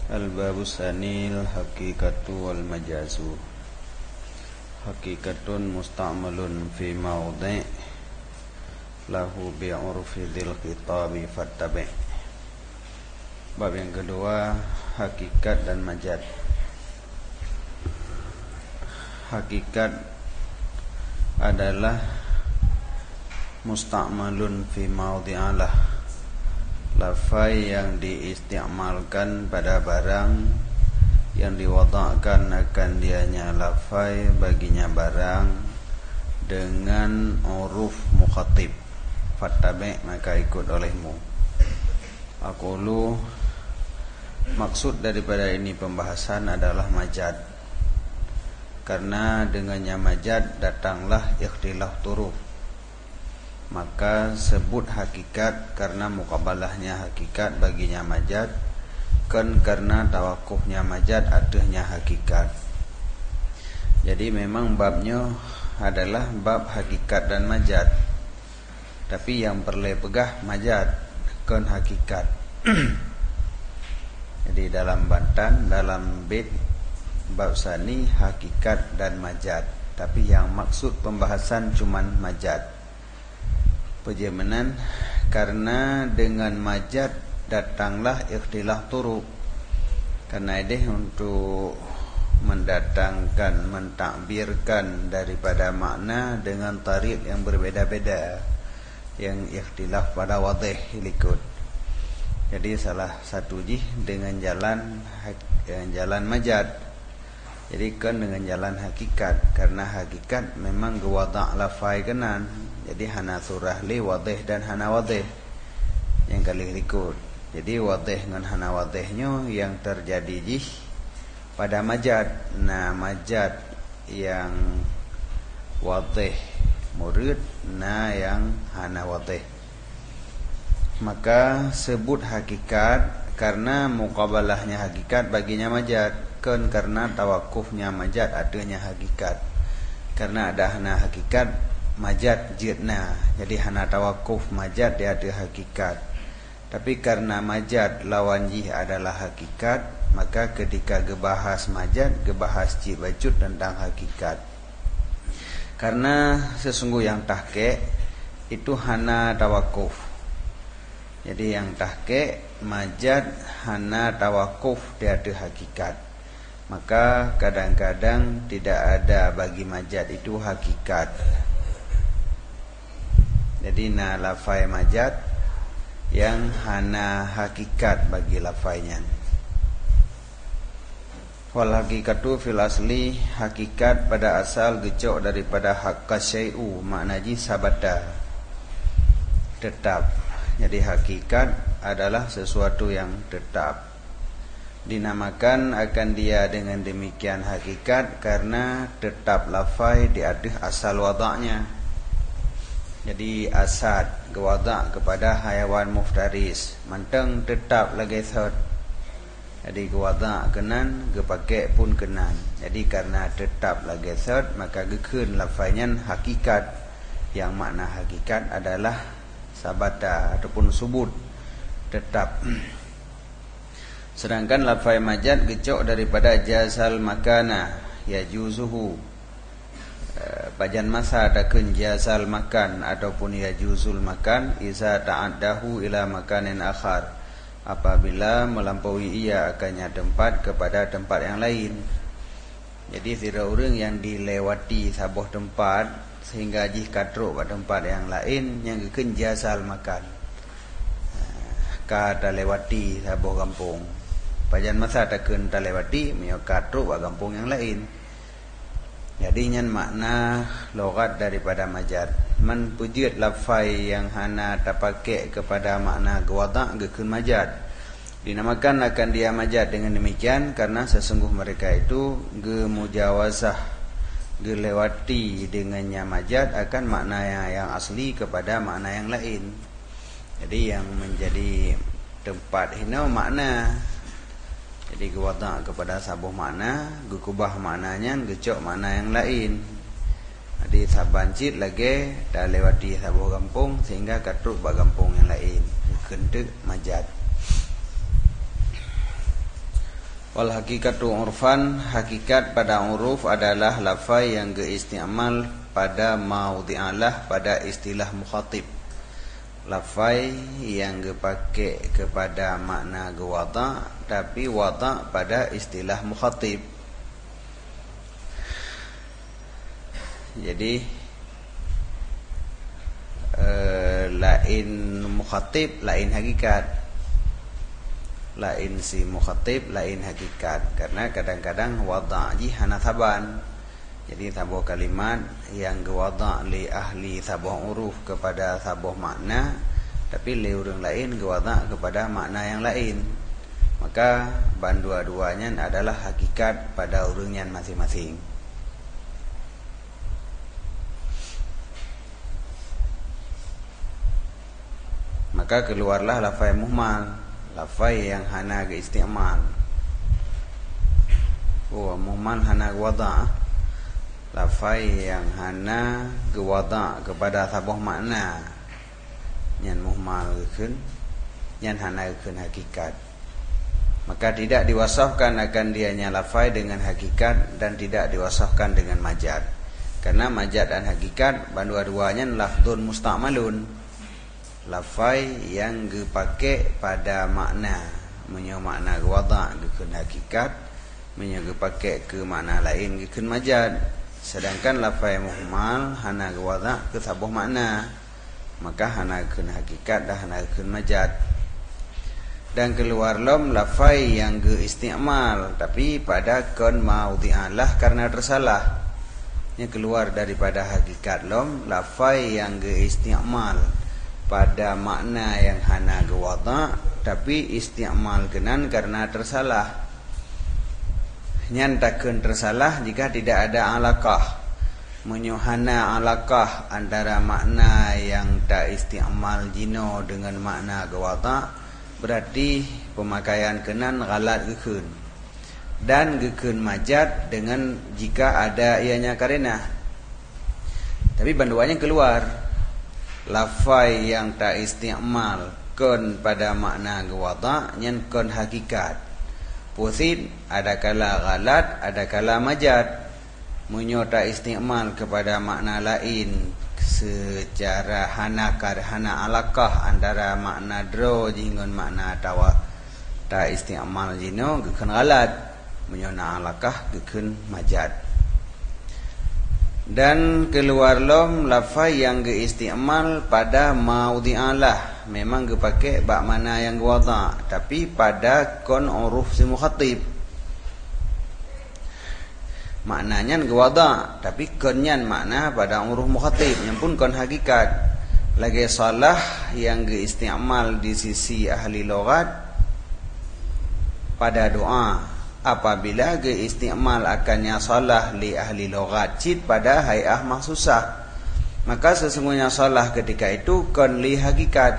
Al-babu sanil haqiqatu wal majazu. Haqiqatun musta'malun fi mawdi' lahu bi'urfi dhil khitabi fattabi'. Bab yang kedua, hakikat dan majaz. Hakikat adalah musta'malun fi mawdi'alah, lafai yang diistiamalkan pada barang yang diwadakkan akan dianya lafai baginya barang dengan huruf mukhatib. Fattabi', maka ikut olehmu. Aqulu, maksud daripada ini pembahasan adalah majaz. Karena dengannya majaz datanglah ikhtilaf turuf. Maka sebut hakikat karena mukabalahnya hakikat baginya majaz, kan karena tawakufnya majaz adanya hakikat. Jadi memang babnya adalah bab hakikat dan majaz, tapi yang perlu pegah majaz kan hakikat. Jadi dalam bantan, dalam bait bab sani hakikat dan majaz, tapi yang maksud pembahasan cuman majaz. Pejemanan karena dengan majaz datanglah ikhtilaf turuk. Karena ini untuk mendatangkan, mentakbirkan daripada makna dengan tarik yang berbeda-beda, yang ikhtilaf pada wadih likut. Jadi salah satu jih dengan jalan majaz. Jadi kan dengan jalan hakikat, karena hakikat memang gewadak lafai kenan. Jadi hana surah li wadih dan hana wadih yang kali likut. Jadi wadih dengan hana wadihnya yang terjadi jih pada majaz. Nah majaz yang wadih murid, nah yang hana wadih. Maka sebut hakikat karena muqabalahnya hakikat baginya majaz, kan karena tawakufnya majaz adanya hakikat. Karena ada hana hakikat majaz jidna, jadi hana tawakuf majaz dia ada hakikat. Tapi karena majaz lawan jih adalah hakikat, maka ketika gebahas majaz, gebahas jid wajud tentang hakikat. Karena sesungguh yang tahqiq itu hana tawakuf. Jadi yang tahqiq majaz hana tawakuf dia ada hakikat. Maka kadang-kadang tidak ada bagi majaz itu hakikat. Jadi na lafai majaz yang hana hakikat bagi lafainya. Wal hakikatu fil asli, hakikat pada asal gecok daripada hakka syai'u, maknanya sabata, tetap. Jadi hakikat adalah sesuatu yang tetap. Dinamakan akan dia dengan demikian hakikat karena tetap lafai di atas asal wadaknya. Jadi asad gewadak kepada hayawan muftaris, manteng tetap lagi thot. Jadi gewadak kenan, gepakai pun kenan. Jadi karena tetap lagi thot, maka gekun lafainya hakikat. Yang makna hakikat adalah sabata ataupun subut, tetap. Sedangkan lafai majaz gecok daripada jazal makana yajuzuhu. Bajan masa takun jazal makan ataupun yajuzul makan iza ta'addahu ila makanin akhar, apabila melampaui ia akannya tempat kepada tempat yang lain. Jadi tidak orang yang dilewati sebuah tempat sehingga jih katruk pada tempat yang lain yang gekun jazal makan. Kata lewati sebuah kampung, bajan masa takun talewati mio katruk pada kampung yang lain. Jadi nyan makna logat daripada majaz. Man pujud lafai yang hana terpakai kepada makna gewadak gekun majaz. Dinamakan akan dia majaz dengan demikian karena sesungguh mereka itu gemujawazah, gelewati dengannya majaz akan makna yang asli kepada makna yang lain. Jadi yang menjadi tempat hina makna. Jadi gewadak kepada sabuh makna, gekubah maknanya, gecok makna yang lain. Jadi sabancit lagi dah lewati sabuh kampung sehingga katruk bak kampung yang lain. Kentuk majaz. Wal hakikatu urfan, hakikat pada uruf adalah lafaz yang geistimal pada maudhi'alah, pada istilah mukhatib. Lafaz yang dipakai kepada makna wada' tapi wada' pada istilah mukhatib. Jadi lain mukhatib, lain hakikat. Lain si mukhatib, lain hakikat. Karena kadang-kadang wada' ji hana thaban. Jadi tabuh kalimat yang gewada' li ahli tabuh uruf kepada tabuh makna, tapi li orang lain gewada' kepada makna yang lain. Maka bandua-duanya adalah hakikat pada orangnya masing-masing. Maka keluarlah lafaz muhmal, lafaz yang hana geistimal. Muhmal hana gewada'. Lafaz yang hana gewada' kepada tabuh makna, yang muhmal keun, yang hana keun hakikat. Maka tidak diwasafkan akan dianya lafaz dengan hakikat dan tidak diwasafkan dengan majad. Karena majad dan hakikat dua-duanya lafdun musta'malun. Lafaz yang dipakai pada makna, menyo makna wada' keun hakikat, menyo dipakai ke makna lain keun majad. Sedangkan lafaz muhmal hana wada' ke tabuh makna, maka hana keun hakikat dan hana keun majad. Dan keluar lom lafaz yang geistimal tapi pada kon maudhi'alah karena tersalah. Yang keluar daripada hakikat lom lafaz yang geistimal pada makna yang hana wada' tapi isti'mal kenan karena tersalah. Nyantakeun tersalah jika tidak ada alaqah, menyuhana alaqah antara makna yang tak isti'mal jino dengan makna wada', berarti pemakaian kenan ghalat gekeun. Dan gekeun majad dengan jika ada ianya karenah. Tapi banduannya keluar. Lafaz yang tak isti'mal kun pada makna wada' nyan kun hakikat. Pusid ada kala ghalat, ada kala majad. Munyo tak isti'mal kepada makna lain secara hana alaqah antara makna dro jingon makna tawa tak isti'mal jino gekeun ghalat, munyo na alaqah gekeun majad. Dan keluar lom lafaz yang geistimal pada maudhi'alah, memang dipakai bak mana yang wada' tapi pada kon uruf si mukhatib. Maknanya wada' tapi konnya makna pada uruf mukhatib yang pun kon hakikat. Lagi salah yang geistimal di sisi ahli lughat pada doa. Apabila geistimal akannya salah li ahli lughat cid pada hay'ah mahsusah, maka sesungguhnya salah ketika itu kon li hakikat.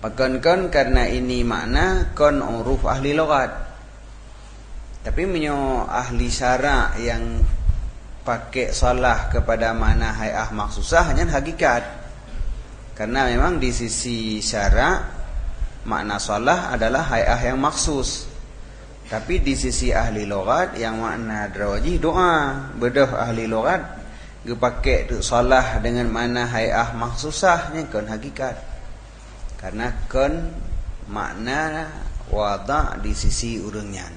Pakon karena ini makna kon uruf ahli lughat. Tapi menyo ahli syara' yang pakai salah kepada makna hay'ah mahsusah hanya hakikat. Karena memang di sisi syara' makna salah adalah hay'ah yang maksus. Tapi di sisi ahli lughat yang makna drawajih doa, bedah ahli lughat dipakai tu salah dengan makna hay'ah mahsusahnya kon hakikat. Karena kon makna wada' di sisi urangnya.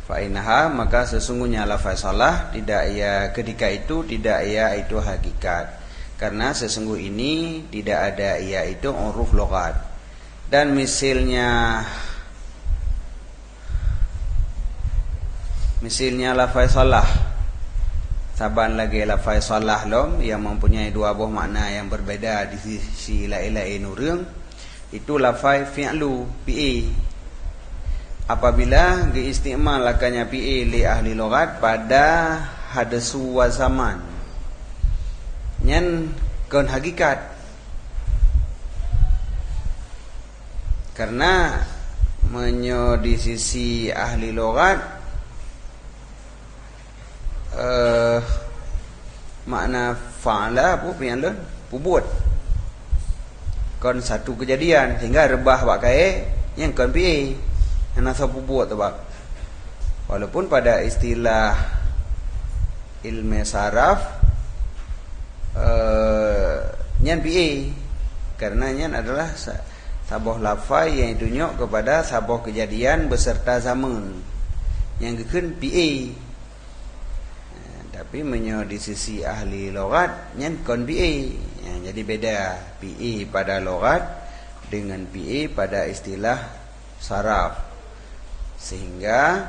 Fa innaha, maka sesungguhnya lafaz salah tidak ia ketika itu tidak ia itu hakikat. Karena sesungguh ini tidak ada ia itu uruf lughat. Dan misalnya lafaz salah, saban lagi lafaz salah lom yang mempunyai dua buah makna yang berbeda di sisi lain-lain urang, itu lafaz fi'lu pi. Apabila geistimal akannya pi li ahli lughat pada hadasu wa zaman, nyan kon hakikat. Karena menyo di sisi ahli lughat makna fa'ala apa yang lain buat kon satu kejadian sehingga rebah pakai yang kon pi ana sapu buat tu bak. Walaupun pada istilah ilmu saraf nyan pi karena nyan adalah sabuh lafai yang ditunjuk kepada sabuh kejadian beserta zaman yang keun pi. Tapi menyo di sisi ahli logat nyan kon pi. Jadi beda pi pada logat dengan pi pada istilah saraf. Sehingga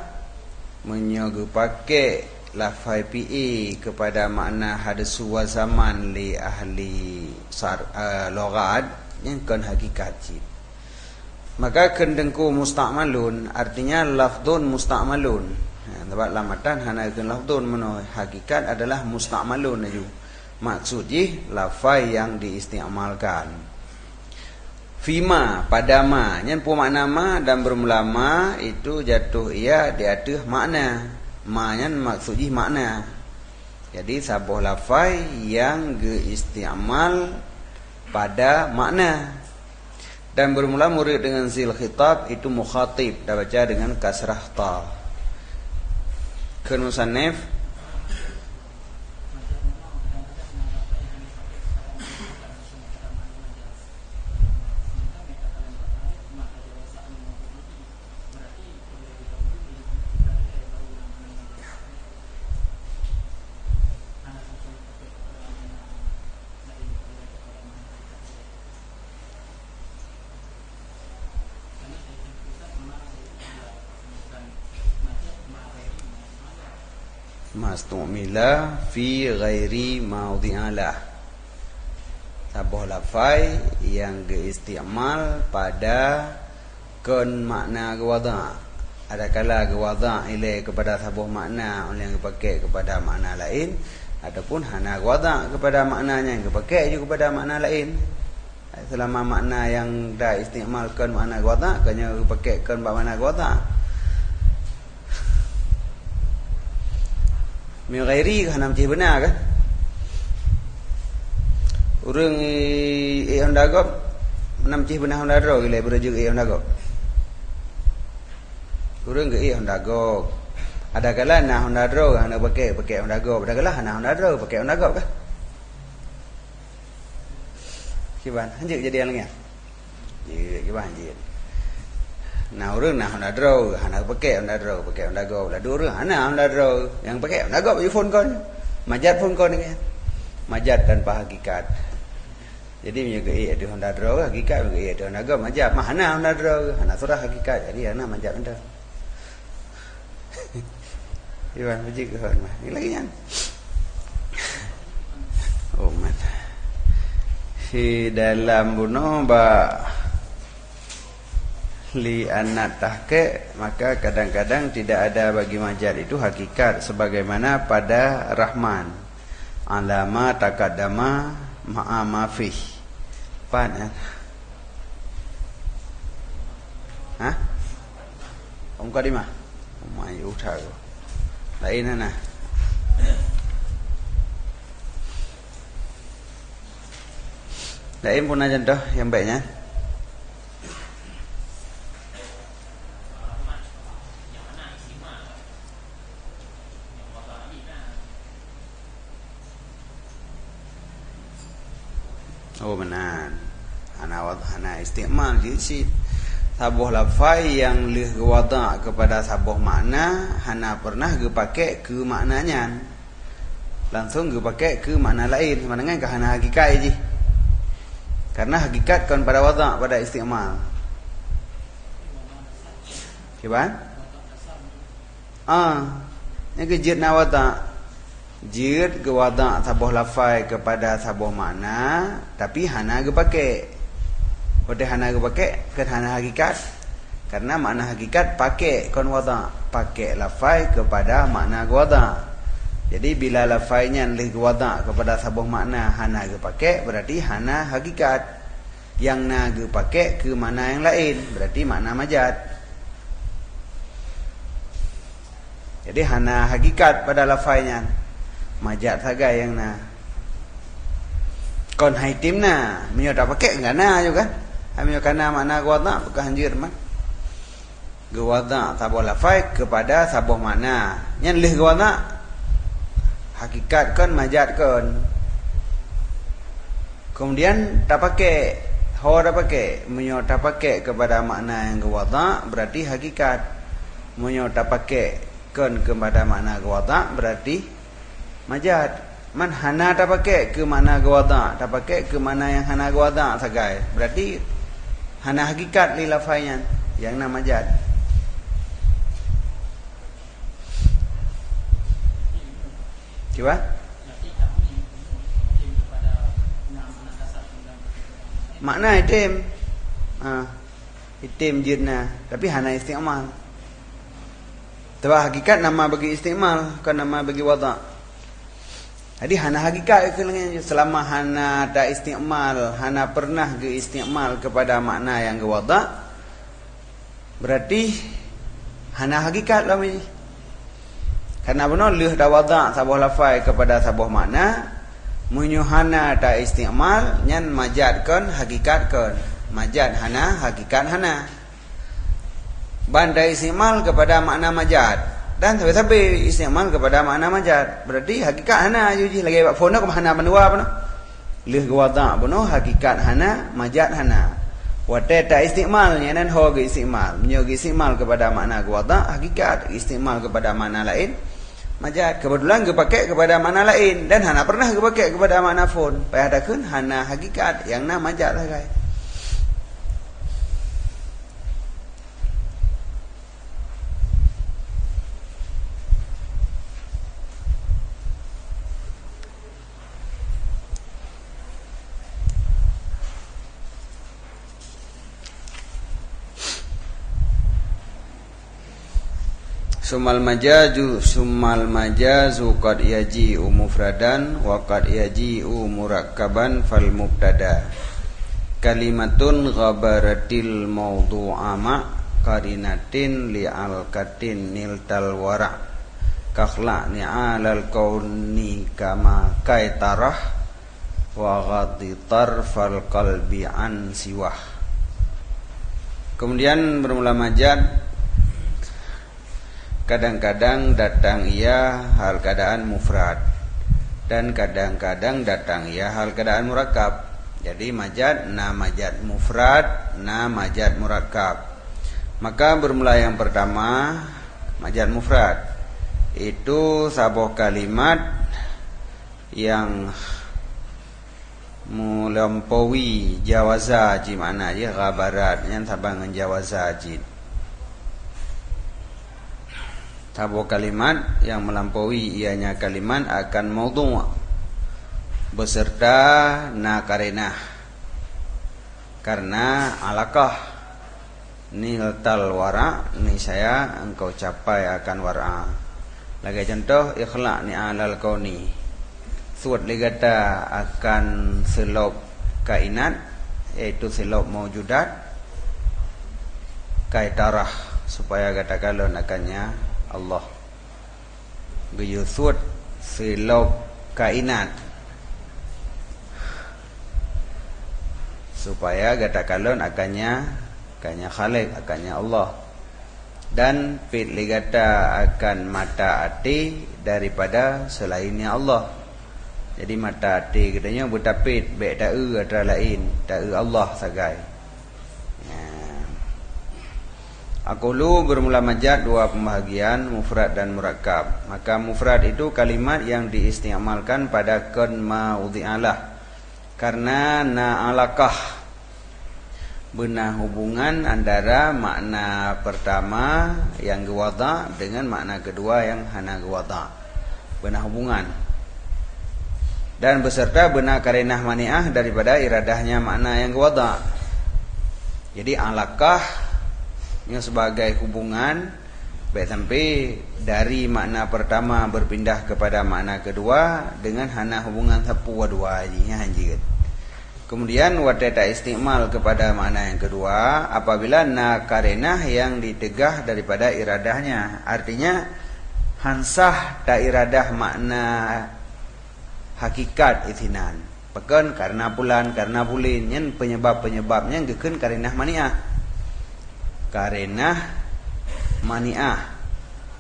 menyo pakai lafai pi kepada makna hadasu wa zaman li ahli logat yang kon hakikat cip. Maka kendengku musta'malun artinya lafdun musta'malun. Sebab lamatan hana kun lafdun meno hakikat adalah musta'malun aju. Maksudnya lafai yang diistiamalkan. Fima pada ma nyen pu makna ma dan bermula ma itu jatuh ia di atas makna. Ma nyen maksudnya makna. Jadi sabuh lafai yang diistiamal pada makna. Dan bermula murid dengan zil khitab itu mukhatib, dah baca dengan kasrah ta. Kun musannif mastumila fi ghairi maudhi'alah. Sabuh lafai yang diistiamal pada kon makna gewada. Ada kala gewada ilai kepada sabuh makna oleh yang dipakai kepada makna lain, ataupun hana gewada kepada maknanya yang dipakai juga kepada makna lain. Selama makna yang dah istiamalkan makna gewada, kanya dipakai kon makna gewada. Min ghairi kan namci benar kan? Urang honda gop namci benar honda ro gile berujuk honda gop. Urang ke honda gop. Ada kala na honda ro hana pakai honda gop. Ada kala hana honda ro pakai honda gop kan? Kiban hanjik jadi alangnya. Ji kiban hanjik. Nah orang nak Honda Draw, hana pakai Honda Draw, pakai Honda Go. Lah dua orang hana Honda Draw, yang pakai Honda Go bagi phone kon. Majat phone kon ni kan. Majat tanpa hakikat. Jadi menjaga ada Honda Draw, hakikat menjaga ada Honda Go, majat. Mana Honda Draw, hana surah hakikat. Jadi hana majat Honda. Iwan puji ke hon mah. Ini lagi kan. Oh mat. Di dalam bunuh ba li anak tahqiq, maka kadang-kadang tidak ada bagi majaz itu hakikat sebagaimana pada Rahman alama taqaddama ma'a ma fi pan ha mukadimah mai utha lain nah lain pun ada contoh yang baiknya. Oh benar. Hana istimal jadi sabuh lafai yang leh wada kepada sabuh makna hana pernah ge pakai ke maknanya. Langsung ge pakai ke makna lain. Sebenarnya ke hana hakikat je. Karena hakikat kan pada wada pada istimal. Kiban? Yang ke jid na wada. Jid ke wada sabuh lafai kepada sabuh makna tapi hana ge pakai. Pada hana ge pakai kan hana hakikat. Karena makna hakikat pakai kon wada, pakai lafai kepada makna wada. Jadi bila lafainya leh wada kepada sabuh makna hana ge pakai berarti hana hakikat. Yang na ge pakai ke makna yang lain berarti makna majaz. Jadi hana hakikat pada lafainya. Majaz saja yang na. Kon hai timna minyo tak pakai ngana juga minyo kana makna wada bukan anjir mah wada sabah lafai kepada sabah makna nyan lih wada hakikat kon majaz kon. Kemudian tak pakai ho tak pakai minyo tak pakai kepada makna yang wada berarti hakikat, minyo tak pakai kon kepada makna wada berarti majaz. Man hana tak pakai ke makna wada, tak pakai ke makna yang hana wada sagai. Berarti hana hakikat li lafainya yang nama majaz. Coba? Makna itim. Itim jinna, tapi hana isti'mal. Tapi hakikat nama bagi isti'mal, kan nama bagi wada'. Jadi hana hakikat selama hana tak isti'mal, hana pernah ke isti'mal kepada makna yang ke wada', berarti hana hakikat lah ni. Karena benar lih dah wada' sabah lafai kepada sabah makna, munyo hana tak isti'mal nyan majaz kon hakikat kon. Majaz hana hakikat hana. Bandai isti'mal kepada makna majaz dan sampai isti'mal kepada makna majaz berarti hakikat hana juji lagi buat phone ke hana menua apa no lih wada' bono hakikat hana majaz hana wa ta isti'mal nyanan ho ge isti'mal menyo ge isti'mal kepada makna wada' hakikat isti'mal kepada makna lain majaz kebetulan ge pakai kepada makna lain dan hana pernah ge pakai kepada makna phone payah adakeun hana hakikat yang na majaz lah guys. Sumal majazu qad yaji'u mufradan wa qad yaji'u murakkaban fal mubtada kalimatun ghabaratil mawdu'a ma qarinatin li'alkatin niltal wara' kakhla ni'alal kauni kama kaitarah wa ghaditar fal qalbi an siwah. Kemudian bermula majaz kadang-kadang datang ia hal keadaan mufrad dan kadang-kadang datang ia hal keadaan murakkab. Jadi majaz na majaz mufrad na majaz murakkab. Maka bermula yang pertama majaz mufrad itu sebuah kalimat yang melampaui jawazaji makna dia ghabarat yang sabangan jawazaji. Sebuah kalimat yang melampaui ianya kalimat akan maudhu' beserta na karenah karena alakah niltal wara ni saya engkau capai akan wara. Lagi contoh ikhla' ni alal kauni suat ligata akan selop kainat yaitu selop maujudat kaitarah supaya kata kalon akannya Allah geyusut selop kainat supaya kata kalon akannya khalik akannya Allah dan pit ligata akan mata hati daripada selainnya Allah. Jadi mata hati katanya bertapit baik ta'u antara lain ta'u Allah sagai. Aqulu bermula majaz dua pembahagian mufrad dan murakkab. Maka mufrad itu kalimat yang diistiamalkan pada kun ma'udhi'alah karena na'alakah benah hubungan antara makna pertama yang gewada dengan makna kedua yang hana gewada. Benah hubungan dan beserta benah karenah mani'ah daripada iradahnya makna yang gewada. Jadi alakah yang sebagai hubungan baik sampai dari makna pertama berpindah kepada makna kedua dengan hana hubungan sapu dua ajinya hanjir. Kemudian wadata istimal kepada makna yang kedua apabila na karenah yang ditegah daripada iradahnya. Artinya hansah ta iradah makna hakikat itinan. Pekan karena bulan, karena bulin. Nyen penyebab-penyebabnya gekeun karenah mani'ah. Karenah mani'ah,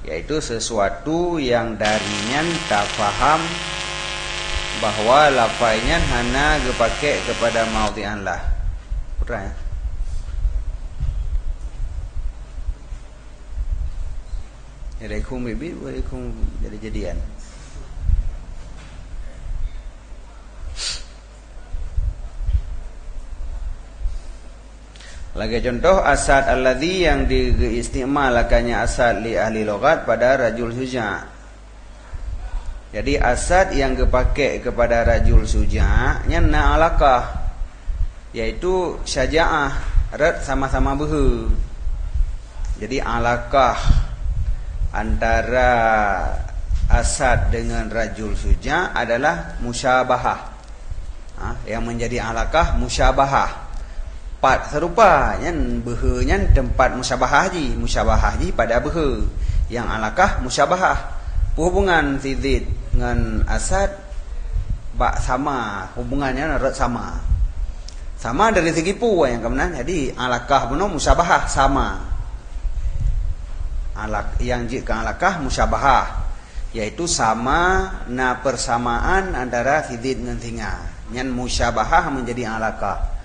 yaitu sesuatu yang darinya tak faham bahwa lafainya hana gepake kepada maudhi'an lah. Putra ya. Jadi kum bibi, boleh kum jadi-jadian. Lagi contoh asad alladhi yang diistimalkannya asad li ahli lughat pada rajul suja'. Jadi asad yang dipakai kepada rajul suja' nya na alaqah, yaitu syaja'ah, rat sama-sama behu. Jadi alaqah antara asad dengan rajul suja' adalah musyabahah. Yang menjadi alaqah musyabahah. Pat serupa nyan behe nyan tempat musyabahah ji pada behe, yang alaqah musyabahah. Hubungan Zaid dengan asad bak sama, hubungannya rat sama. Sama dari segi pu yang kemenan, jadi alaqah beno musyabahah sama. Yang jika alaqah musyabahah, yaitu sama na persamaan antara Zaid dengan singa. Nyan musyabahah menjadi alaqah.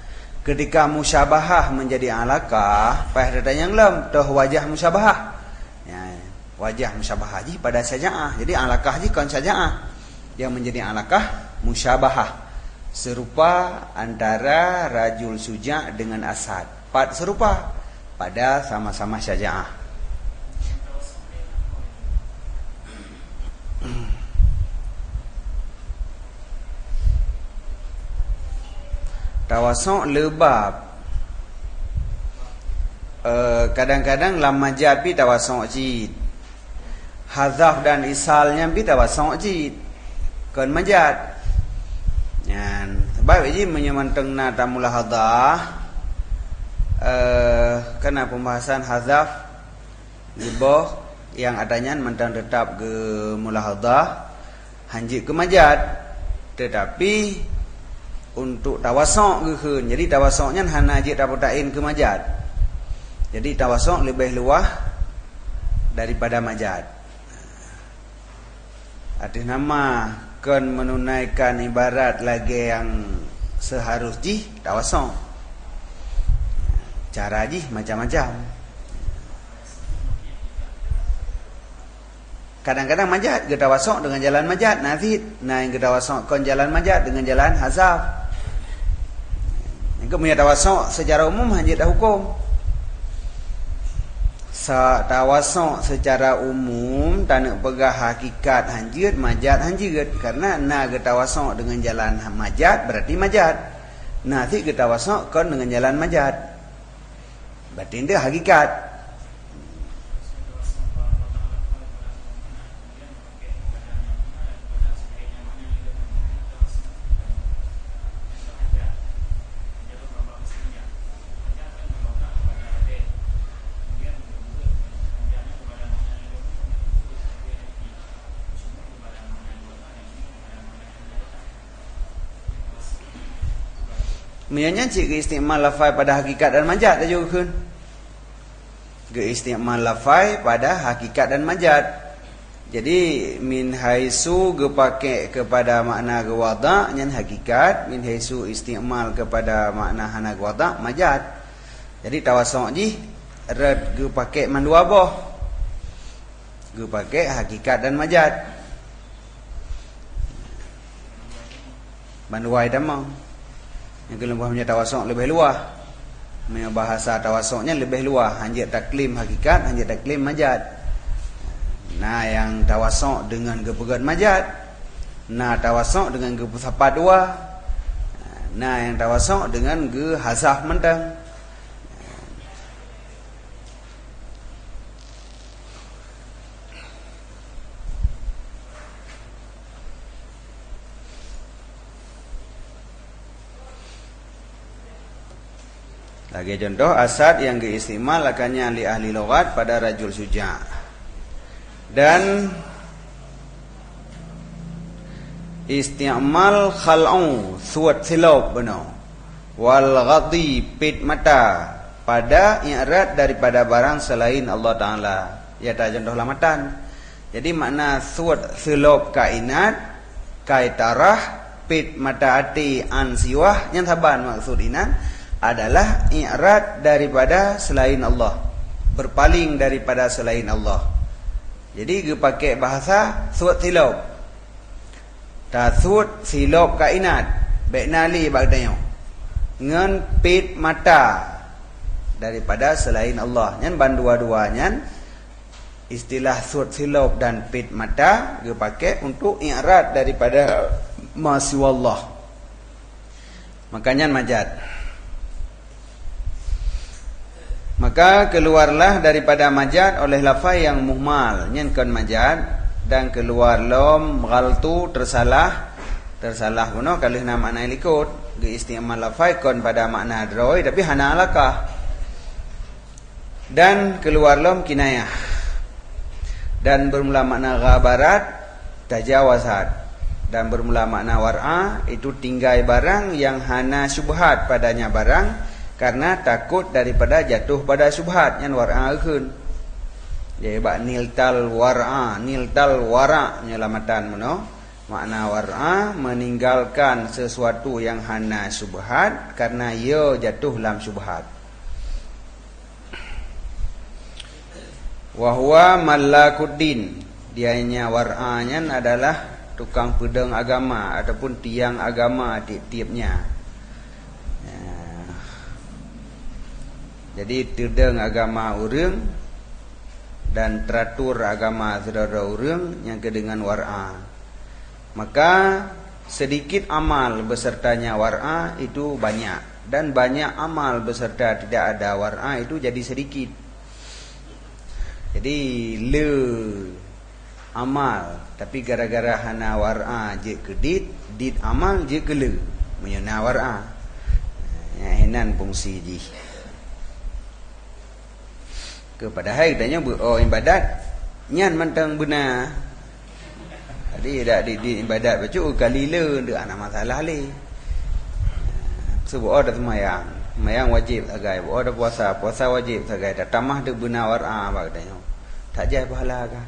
Ketika musyabahah menjadi alaqah, pada yang lam toh wajah musyabahah. Ya, wajah musyabahah ji pada syaja'ah. Jadi alaqah ji kan syaja'ah. Yang menjadi alaqah musyabahah. Serupa antara rajul suja' dengan asad. Pat serupa pada sama-sama syaja'ah. Tawasuk lebab. Kadang-kadang lam majad pi tawasuk jid. Hazaf dan isalnya pi tawasuk jid. Kan majad. Yan, sebab ini menyemantengna tamulahadah. Karena pembahasan hazaf libah yang adanya mentang tetap ke mulahadah hanjit ke majad. Tetapi untuk tawasuk gekeun. Jadi tawasuknya hana ajit dapatain ke majad. Jadi tawasuk lebih luah daripada majad. Arti nama kan menunaikan ibarat lagi yang seharusnya tawasuk. Cara ji macam-macam. Kadang-kadang majad ke tawasuk dengan jalan majad nazid. Nah yang ke tawasuk kon jalan majad dengan jalan hazaf. Kemudian tawasuk secara umum hanjit hukum. Tawasuk secara umum tak nak pegang hakikat hanjit, majad hanjit. Karena na ke tawasuk dengan jalan majad berarti majad. Na si ke tawasuk kon dengan jalan majad. Berarti dia hakikat. Mianya cik ke istimal lafai pada hakikat dan majad dah juga kan. Ke istimal lafai pada hakikat dan majad. Jadi min haisu gepake kepada makna gewada nyan hakikat, min haisu istimal kepada makna hana gewada majad. Jadi tawasuk ji rad gepake mandua boh. Gepake hakikat dan majad. Manduai damang. Yang kelembah punya tawasuk lebih luah. Bahasa tawasuknya lebih luah. Hanjit taklim hakikat, hanjit taklim majad. Nah yang tawasuk dengan kepegat majad. Nah tawasuk dengan kepusapa dua. Nah yang tawasuk dengan ke hazaf mentang. Lagi contoh asad yang diistimal akannya li ahli lughat pada rajul suja'. Dan isti'mal khal'u suat silap benar, wal ghadhi pit mata pada i'rad daripada barang selain Allah Ta'ala. Ya tak contoh lamatan. Jadi makna suat silap kainat kai tarah pit mata ati an siwah yang saban maksud inan adalah i'rad daripada selain Allah, berpaling daripada selain Allah. Jadi dia pakai bahasa suat silap. Tasud silap kainat beknali bagdayo ngan pit mata daripada selain Allah. Nyan bandua-duanya istilah sud silap dan pit mata dia pakai untuk i'rad daripada masiwallah. Makanya majad. Maka keluarlah daripada majad oleh lafaz yang muhmal, nyen kon majad, dan keluar lom ghaltu tersalah guna kalau nama makna ikut ge istimal lafaz kon pada makna droi tapi hana alakah, dan keluar lom kinayah, dan bermula makna ghabarat tajawazat, dan bermula makna war'a itu tinggai barang yang hana syubhat padanya barang karena takut daripada jatuh pada syubhat yang war'a keun. Jadi bak niltal war'a, niltal wara' nyelamatan meno. Makna war'a meninggalkan sesuatu yang hana syubhat karena ia jatuh dalam syubhat. Wa huwa malakuddin, dianya war'anya adalah tukang pedang agama ataupun tiang agama tiap-tiapnya. Jadi terdeng agama urang dan teratur agama saudara urang yang kedengan war'a. Maka sedikit amal besertanya war'a itu banyak, dan banyak amal beserta tidak ada war'a itu jadi sedikit. Jadi le amal tapi gara-gara hana war'a je kedit, dit amal je kele menyana war'a. Ya henan fungsi ji. Kepada hai tanya ibadat nyan mantang benar. Jadi dak di ibadat bacu kali le ndak ana masalah le. Sebab ada semayang, semayang wajib sagai, ada puasa, puasa wajib sagai. Dak tamah de benar war'a bak tanya. Tak jai pahala ka.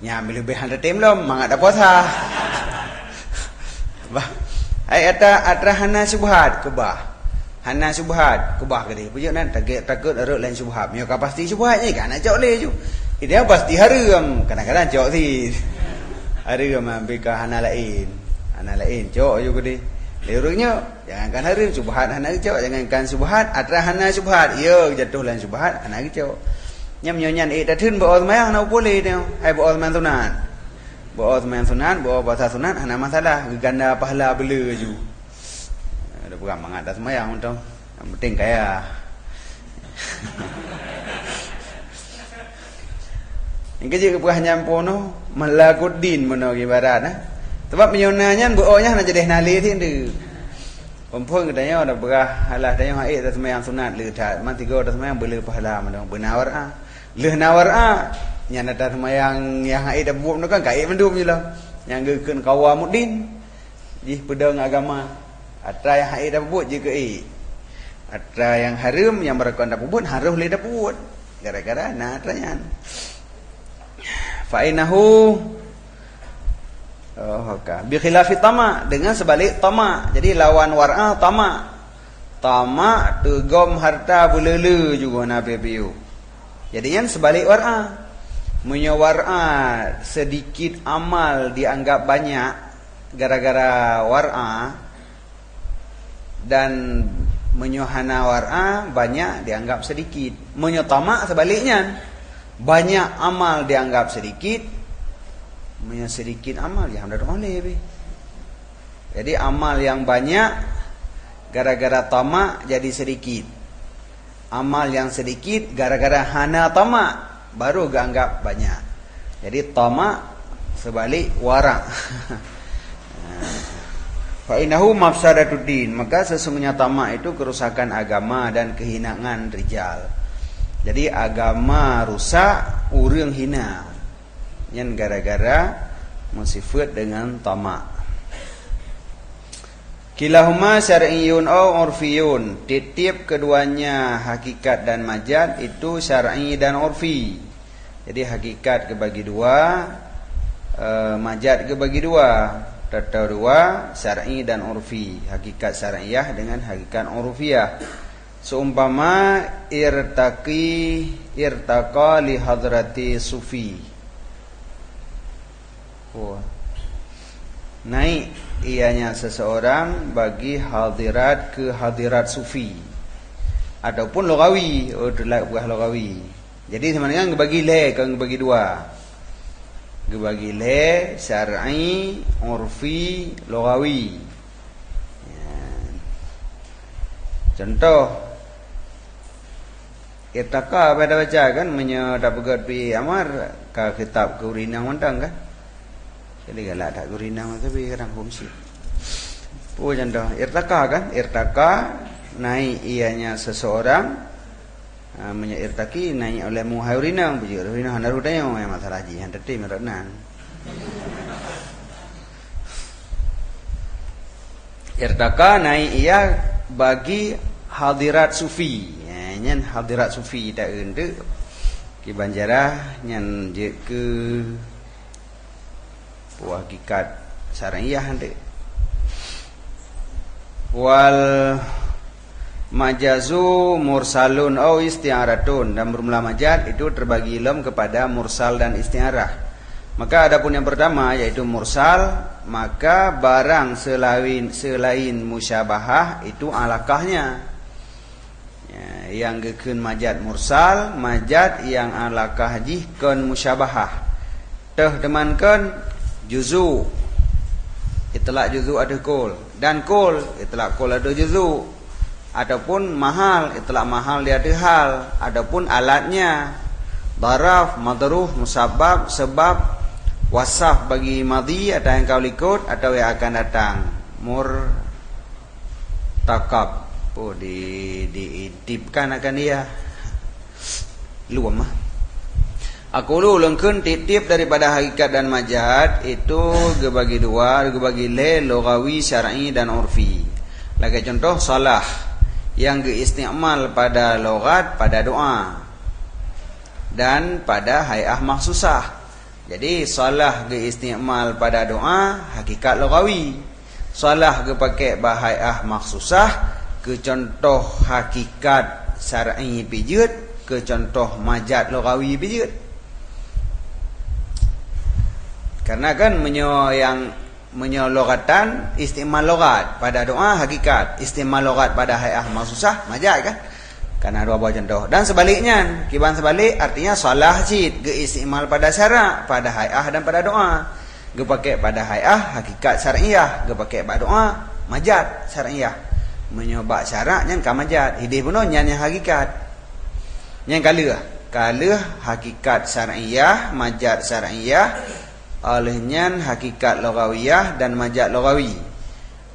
Nya lebih handa tem lom mangat dak puasa. Bah. Ai atra hana subhat kebah. Hana subhat kebah ke dia. Pujuk nan takut arut lain subhat. Mio ka pasti subhat ni kan nak jauh le ju. Dia pasti haram. Kadang-kadang jauh si. Haram ambil ke hana lain. Hana lain jauh ju ke dia. Lerungnya jangankan haram subhat hana jauh, jangankan subhat atra hana subhat. Ya jatuh lain subhat hana jauh. Nyam nyonya dak thun bo semayang nak boleh dia. Hai bo semayang sunat. Bo semayang sunat, bo puasa sunat hana masalah. Ganda pahala bela ju. Ada bukan mangat dah semayang untuk yang penting kaya. Yang kerja kebuah nyampu no malakuddin meno ibarat nah. Sebab menyonanya booknya nak jadi nali tindu. Perempuan katanya ada berah halah tanya haid dah semayang sunat le dah man tiga dah semayang boleh pahala meno benar ah. Le nawar ah nya dah semayang yang haid dah buat no kan kai mendum jelah. Yang gekeun kawamuddin di pedang agama. Atra yang haid dah buat je ke atra yang haram yang mereka dah buat harus le dah buat. Gara-gara nah atranya. Fa inahu bi khilafi tama, dengan sebalik tama. Jadi lawan war'a tama. Tama tegom harta bulele juga nabi piu. Jadinya sebalik war'a. Munyo war'a sedikit amal dianggap banyak gara-gara war'a, dan menyohana war'a banyak dianggap sedikit. Menyotama sebaliknya, banyak amal dianggap sedikit, sedikit amal ya hendak boleh. Jadi amal yang banyak gara-gara tamak jadi sedikit. Amal yang sedikit gara-gara hana tamak baru dianggap banyak. Jadi tamak sebalik wara'. Fa innahu mafsadatuddin, maka sesungguhnya tamak itu kerusakan agama dan kehinaan rijal. Jadi agama rusak, urang hina. Yang gara-gara mensifat dengan tamak. Kilahuma syar'iyyun au urfiyun. Tiap keduanya hakikat dan majaz itu syar'i dan urfi. Jadi hakikat kebagi dua, majaz kebagi dua. Tata dua, syar'i dan urfi. Hakikat syar'iyah dengan hakikat urfiyah. Seumpama irtaqa li hadrati sufi. Naik ianya seseorang bagi hadirat ke hadirat sufi ataupun lughawi, terlalu buah lughawi. Jadi sebenarnya ngebagi le, kan ngebagi dua. Ngebagi le syar'i, urfi, lughawi. Ya. Contoh irtaqa pada baca kan tak pegat pi amar ka kitab ke urinang mentang kan. Jadi galak tak gurinang tapi kadang fungsi. Contoh irtaqa kan, irtaqa naik ianya seseorang, irtaqi naik oleh muhai urinang, puji urinang hendak rudanya memang masalah ji, hendak ti meronan. Irtaqa naik ia bagi hadirat sufi, nyen hadirat sufi tak ende ki banjarah nyen je ke hakikat syar'iyah nanti. Wal majazu mursalun au isti'aratun. Dan bermula majaz itu terbagi ilm kepada mursal dan isti'arah. Maka adapun yang pertama yaitu mursal, maka barang selain musyabahah itu alakahnya. Ya, yang gekeun majaz mursal, majaz yang alakah jihkeun musyabahah. Teh demankeun juzu, itlaq juzu ada kul, dan kul itlaq kul ada juzu, ataupun mahal itlaq mahal dia ada hal, adapun alatnya daraf, madruh, musabbab, sebab, wasaf bagi madhi atau yang kau ikut atau yang akan datang, murtakab diintipkan akan dia luam mah. Aku lengkeun titip daripada hakikat dan majaz itu gebagi dua, gebagi le, lughawi, syar'i dan urfi. Lagi contoh salah yang diistimal pada logat, pada doa dan pada hay'ah makhsusah. Jadi salah diistimal pada doa hakikat lughawi. Salah dipakai bahay'ah makhsusah ke contoh hakikat syar'i pijut, ke contoh majaz lughawi pijut. Karena kan menyologatan istimal logat pada doa hakikat, istimal logat pada hay'ah makhsusah majaz kan. Karena dua buah contoh. Dan sebaliknya, kiban sebalik artinya salah jid ge istimal pada syarak, pada hay'ah dan pada doa. Ge pakai pada hay'ah hakikat syar'iyah, ge pakai pada doa majaz syar'iyah. Menyobak syarak nyan ka majaz, hidih puno nyan yang hakikat. Nyan kaleuh hakikat syar'iyah, majaz syar'iyah. Olehnya hakikat lughawiyah dan majaz lughawi.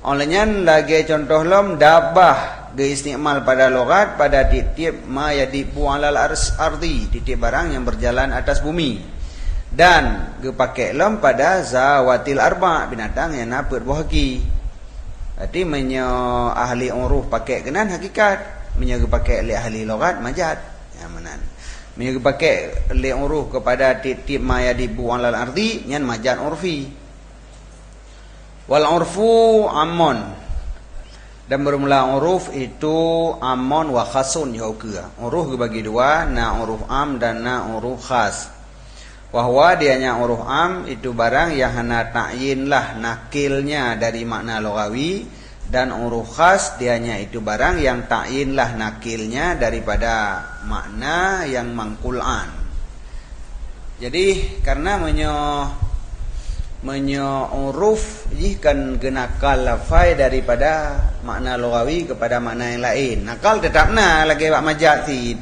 Olehnya lagi contoh lom dabah diistimal pada logat pada titip ma yadibu alal ardi, titip barang yang berjalan atas bumi. Dan dipakai lom pada zawatil arba, binatang yang napet buah haki. Berarti ahli uruf pakai kenan hakikat, pakai li ahli logat majaz. Ya menan. Pakai li uruf kepada titip ma yadibu alal ardi nyan majaz urfi. Wal urfu amon, dan bermula uruf itu amon wa khasun yauka. Uruf dibagi dua, na uruf am dan na uruf khas. Wahwa dianya uruf am itu barang yang hana ta'yin lah nakilnya dari makna lughawi, dan uruf khas dianya itu barang yang ta'yin lah nakilnya daripada makna yang mangkul'an. Jadi karena uruf jihkan genakal lafai daripada makna lughawi kepada makna yang lain. Nakal tetapna lagi bak majaz tid.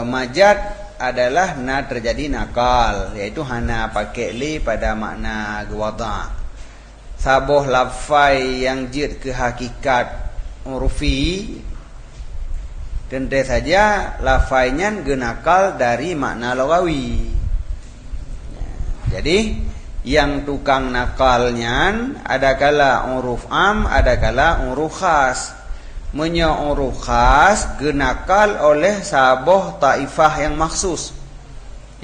Majaz adalah na terjadi nakal, yaitu hana pakai li pada makna gewada. Sabuh lafai yang jid ke hakikat urfi tentu saja lafainya genakal dari makna lughawi. Jadi Yang tukang nakalnya ada kala uruf am, ada kala uruf khas. Menyo uruf khas genakal oleh saboh taifah yang maksus.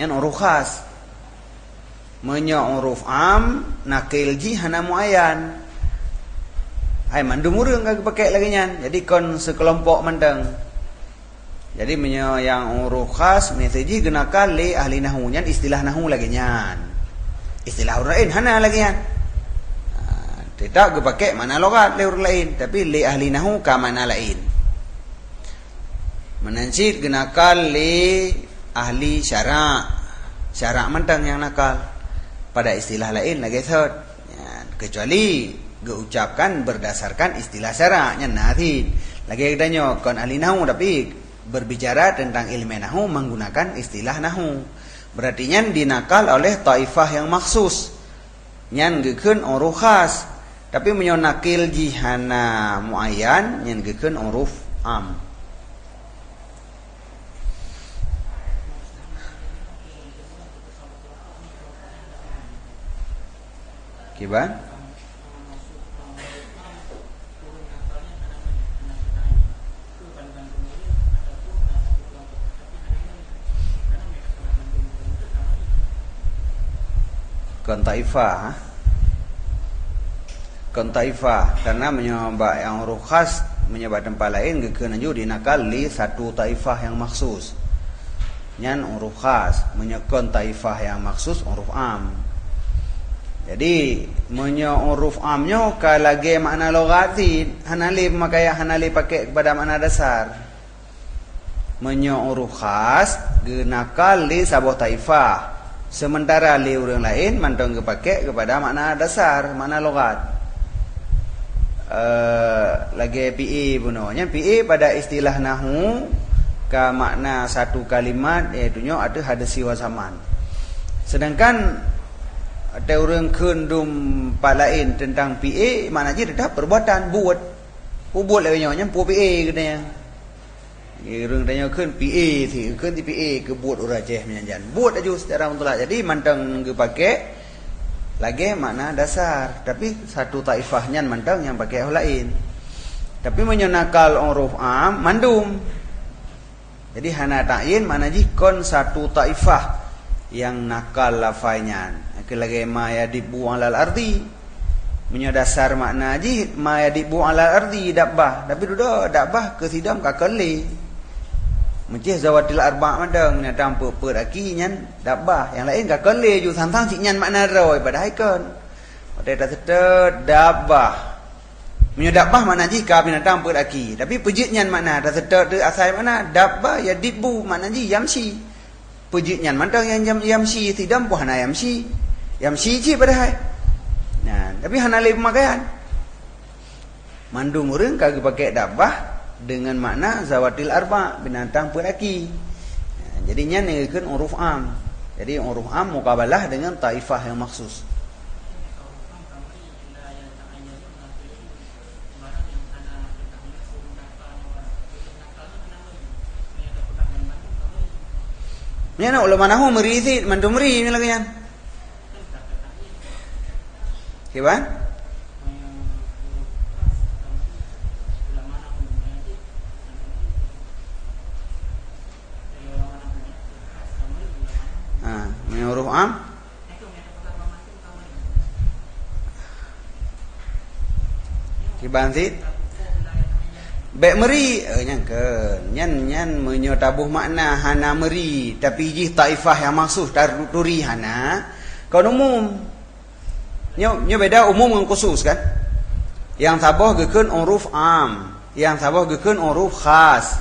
Yang uruf khas. Menyo uruf am nakil ji hana muayyan. Hai mandum urang kagak pakai lagi nyan. Jadi kon sekelompok mandang. Jadi menyo yang uruf khas meseji genakal li ahli nahwu nyan istilah nahwu lagi nyan. Istilah orang lain hana lagi nyan. Tidak gue pakai mana logat li orang lain, tapi li ahli nahwu ka mana lain. Menansit genakal li ahli syara'. Syara' mandang yang nakal. Pada istilah lain lagi third. Kecuali gue ucapkan berdasarkan istilah syara'. Nanti lagi adanya kon ahli nahwu tapi berbicara tentang ilmu nahwu menggunakan istilah nahwu. Berarti nyan dinakal oleh taifah yang maksus. Nyan gekeun uruf khas. Tapi menyonakil jihana muayyan nyan gekeun uruf am. Kiban? Kontaifah karena menyebab yang huruf khas menyebab tempat lain gekeun anju dinakal li satu taifah yang maksus. Nyan huruf khas menyekon taifah yang maksus huruf am. Jadi menyo huruf amnya kalage makna logati hanali makaya hanali pakai kepada makna dasar. Menyo huruf khas genakal li sabuh taifah. Sementara li orang lain mantong kepake kepada makna dasar, makna logat. Lagi PE punonya PE pada istilah nahwu ke makna satu kalimat iaitu ada hadasi wa zaman. Sedangkan ada orang kendum lain tentang PE makna je dah perbuatan buat. Buat lagi nya pu PE katanya. Orang tanya kan PA thì kan di PA ke buat orang Aceh menyanjan. Buat aja secara mutlak. Jadi mantang ke pakai lagi makna dasar. Tapi satu taifahnya mantang yang pakai orang lain. Tapi menyonakal huruf am mandum. Jadi hana ta'yin makna jikon satu taifah yang nakal lafainya. Lagi ma yadibu alal ardi. Menyodasar makna ji ma yadibu alal ardi dabbah. Tapi duduk dabbah ke sidam kakali. Mencih zawatil arba' mandang nyatang pe aki nyan dabbah yang lain ka kele ju sang-sang cik nyan makna roi pada haikon pada tak dabbah menyo dabbah makna ji ka binatang pe aki tapi pejit nyan makna dah setet asal mana dabbah ya dibu makna ji yamsi pejit nyan mandang yang yamsi tidam pu hana yamsi ji pada hai nah tapi hana le pemakaian mandung urang kagak pakai dabbah dengan makna zawatil arba binatang peraki. Jadinya ngekeun huruf am. Jadi huruf am mukabalah dengan taifah yang maksus. Nya ulama nahwu merisi mandumri ni lagi yan. Kiban? Huruf am kibantit bek meri nyan menyo tabuh makna hana meri tapi jih taifah yang maksud turi hana kon umum nyo beda umum dengan khusus kan yang tabuh gekeun huruf am yang tabuh gekeun huruf khas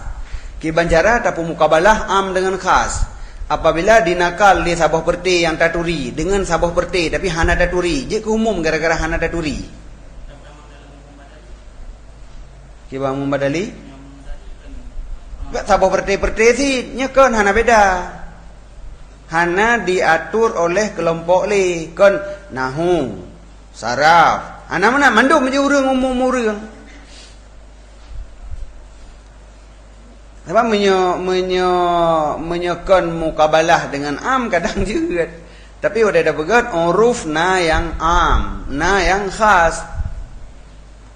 kibanjara tapu mukabalah am dengan khas. Apabila dinakal di sabah perti yang taturi dengan sabah perti tapi hana taturi, je ke umum gara-gara hana taturi. Kiba membadali? Sabah perti sih nyekon hana beda. Hana diatur oleh kelompok li kon nahwu, saraf. Hana mana mandum je urang umum urang. Sebab menyokon mukabalah dengan am kadang juga Tapi udah ada begat uruf na yang am, na yang khas.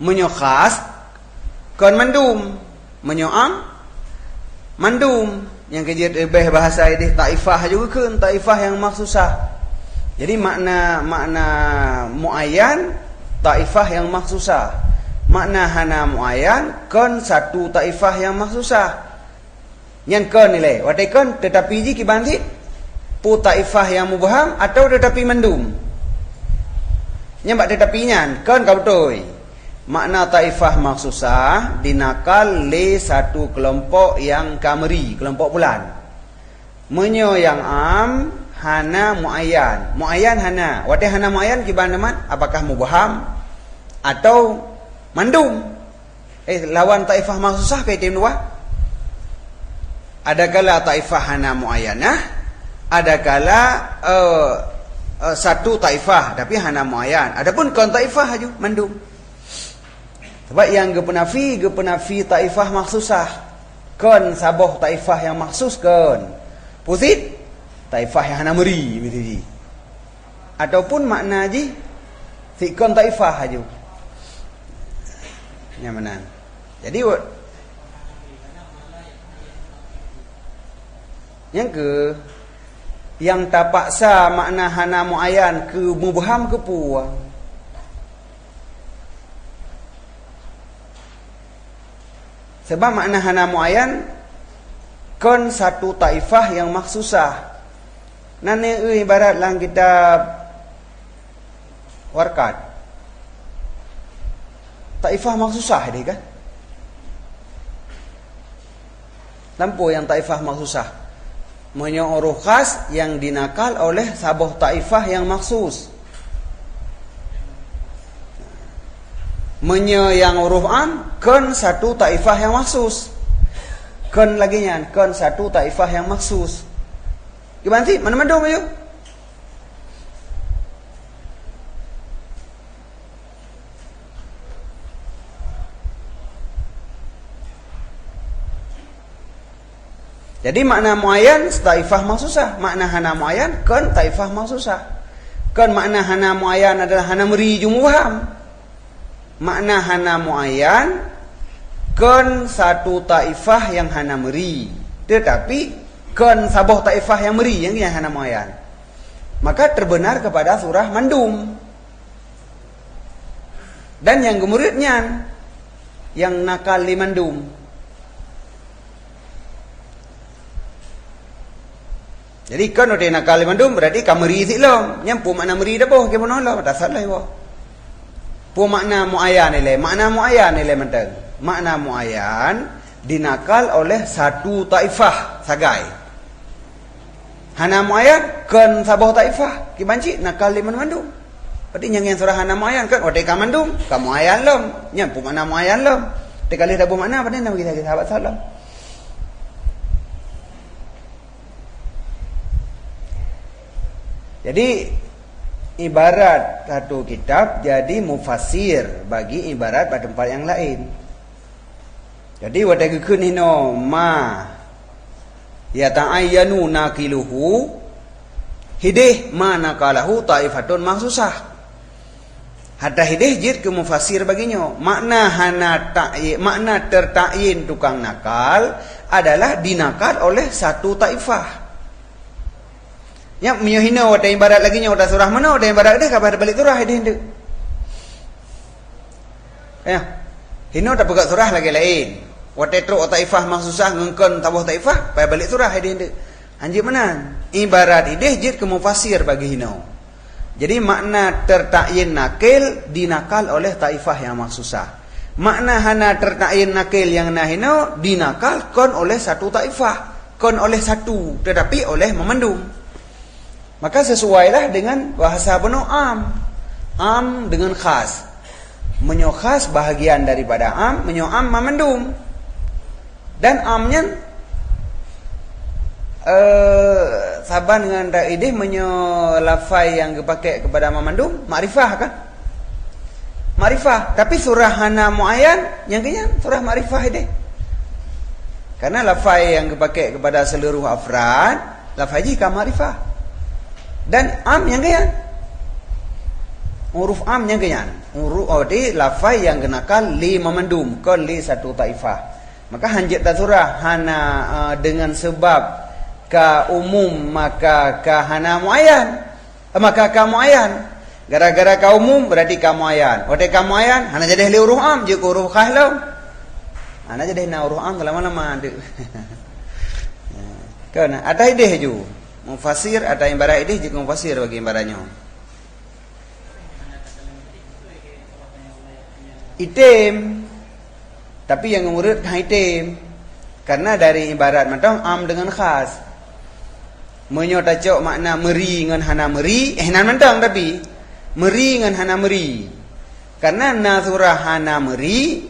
Menyo khas kon mandum, menyo am mandum. Yang kejadian lebih bahasa ini taifah juga kan, taifah yang maksusah. Jadi makna muayyan taifah yang maksusah. Makna hana muayyan kon satu taifah yang maksusah. Yang kon nilai, watai kon tetapi ji kibanti pu taifah yang mubham atau tetapi mendum. Nyambak tetapi nyan kon kau toy. Makna taifah maksusah dinakal le satu kelompok yang kameri, kelompok bulan. Menyo yang am hana muayyan. Muayyan hana. Watai hana muayyan kiban teman apakah mubham atau mandum? Lawan taifah maksusah ke tim dua. Ada kala taifah hana muayyanah, ada kala satu taifah tapi hana muayyan. Adapun kon taifah aju mandum. Sebab yang gepenafi taifah maksusah. Kon saboh taifah yang maksus kon. Pusit taifah yang hana meri begitu. Ataupun makna ji si kon taifah aju. Yang mana? Jadi yang tak paksa makna hana muayyan ke mubham ke puang. Sebab makna hana muayyan kon satu taifah yang maksusah. Nane ibarat lang kitab warkat. Taifah maksusah dia kan? Lampu yang taifah maksusah. Menyo huruf khas yang dinakal oleh saboh taifah yang maksus. Menyo yang huruf am kon satu taifah yang maksus. Kon lagi nyan kon satu taifah yang maksus. Gimana sih? Mana mandum ayo? Jadi makna muayyan taifah maksusah, makna hana muayyan kon taifah maksusah. Kon makna hana muayyan adalah hana meri jumuham. Makna hana muayyan kon satu taifah yang hana meri, tetapi kon saboh taifah yang meri yang hana muayyan. Maka terbenar kepada surah mandum. Dan yang gemuridnya yang nakal li mandum. Jadi kan udah nakal li mandum berarti kameri silom. Nyampu makna meri dah boh ke mana lah tak salah boh. Pu makna muayyan ile, makna muayyan ile mentang. Makna muayyan dinakal oleh satu taifah sagai. Hana muayyan kan saboh taifah ki banci nakal li mandum. Berarti yang surah hana muayyan kan odai ka mandum, ka muayyan lom. Nyampu makna muayyan lom. Tekali dah makna pada nama kita sahabat salam. Jadi ibarat satu kitab jadi mufassir bagi ibarat pada tempat yang lain. Jadi wadah gekun hino ma ya ta'ayyanu naqiluhu hidih ma naqalahu taifatun maksusah. Hatta hidih jid ke mufassir baginya. Makna makna tertakyin tukang nakal adalah dinakal oleh satu taifah. Ya menyuhina wata ibarat lagi nya wata surah mana wata ibarat dah kabar balik surah ini. Ya. Hino tak pegat surah lagi lain. Wata truk taifah maksusah ngengkon tabuh taifah pai balik surah ini. Anji mana? Ibarat ideh jid ke mufassir bagi hino. Jadi makna tertakyin nakil dinakal oleh taifah yang maksusah. Makna hana tertakyin nakil yang nahino dinakal kon oleh satu taifah, kon oleh satu tetapi oleh memendung. Maka sesuailah dengan bahasa penuh am. Am dengan khas. Menyo khas bahagian daripada am, menyo am memendum. Dan amnya saban dengan raidih menyo lafai yang dipakai kepada memendum, makrifah kan? Makrifah, tapi surah hana muayyan yang kenya surah makrifah ini. Karena lafai yang dipakai kepada seluruh afrad, lafai jika makrifah. Dan am yang keyan. Huruf am yang keyan. Huruf di lafaz yang kenakan li memandum ke li satu taifah. Maka hanjat surah hana dengan sebab ka umum maka ka hana muayyan. Maka ka muayyan. Gara-gara ka umum berarti ka muayyan. Ode ka muayyan hana jadi li huruf am je huruf khahlam. Hana jadi na huruf am lama-lama ada. Kan ada ide ju. Mufasir ada ibarat ide je mufasir bagi ibaratnya. Item, tapi yang murid item, karena dari ibarat macam am dengan khas. Menyotacok makna meri dengan hana meri, nan mentang tapi meri dengan hana meri. Karena nazurah hana meri,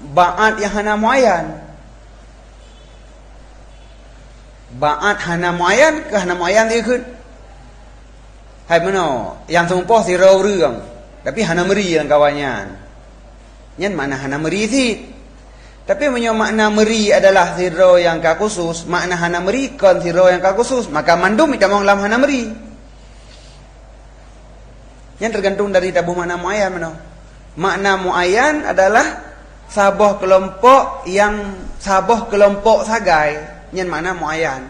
ba'at yang hana muayyan. Ba'at hana muayyan ke hana muayyan dia ikut. Hai mana? Yang sempoh si rau rương. Tapi hana meri yang kawannya. Nyan makna hana meri sih. Tapi punya makna meri adalah siro yang ka khusus, makna hana meri kon siro yang ka khusus, maka mandum kita mau lam hana meri. Yang tergantung dari tabuh makna muayyan mana. Makna muayyan adalah sabah kelompok yang sabah kelompok sagai. Nyan makna muayyan.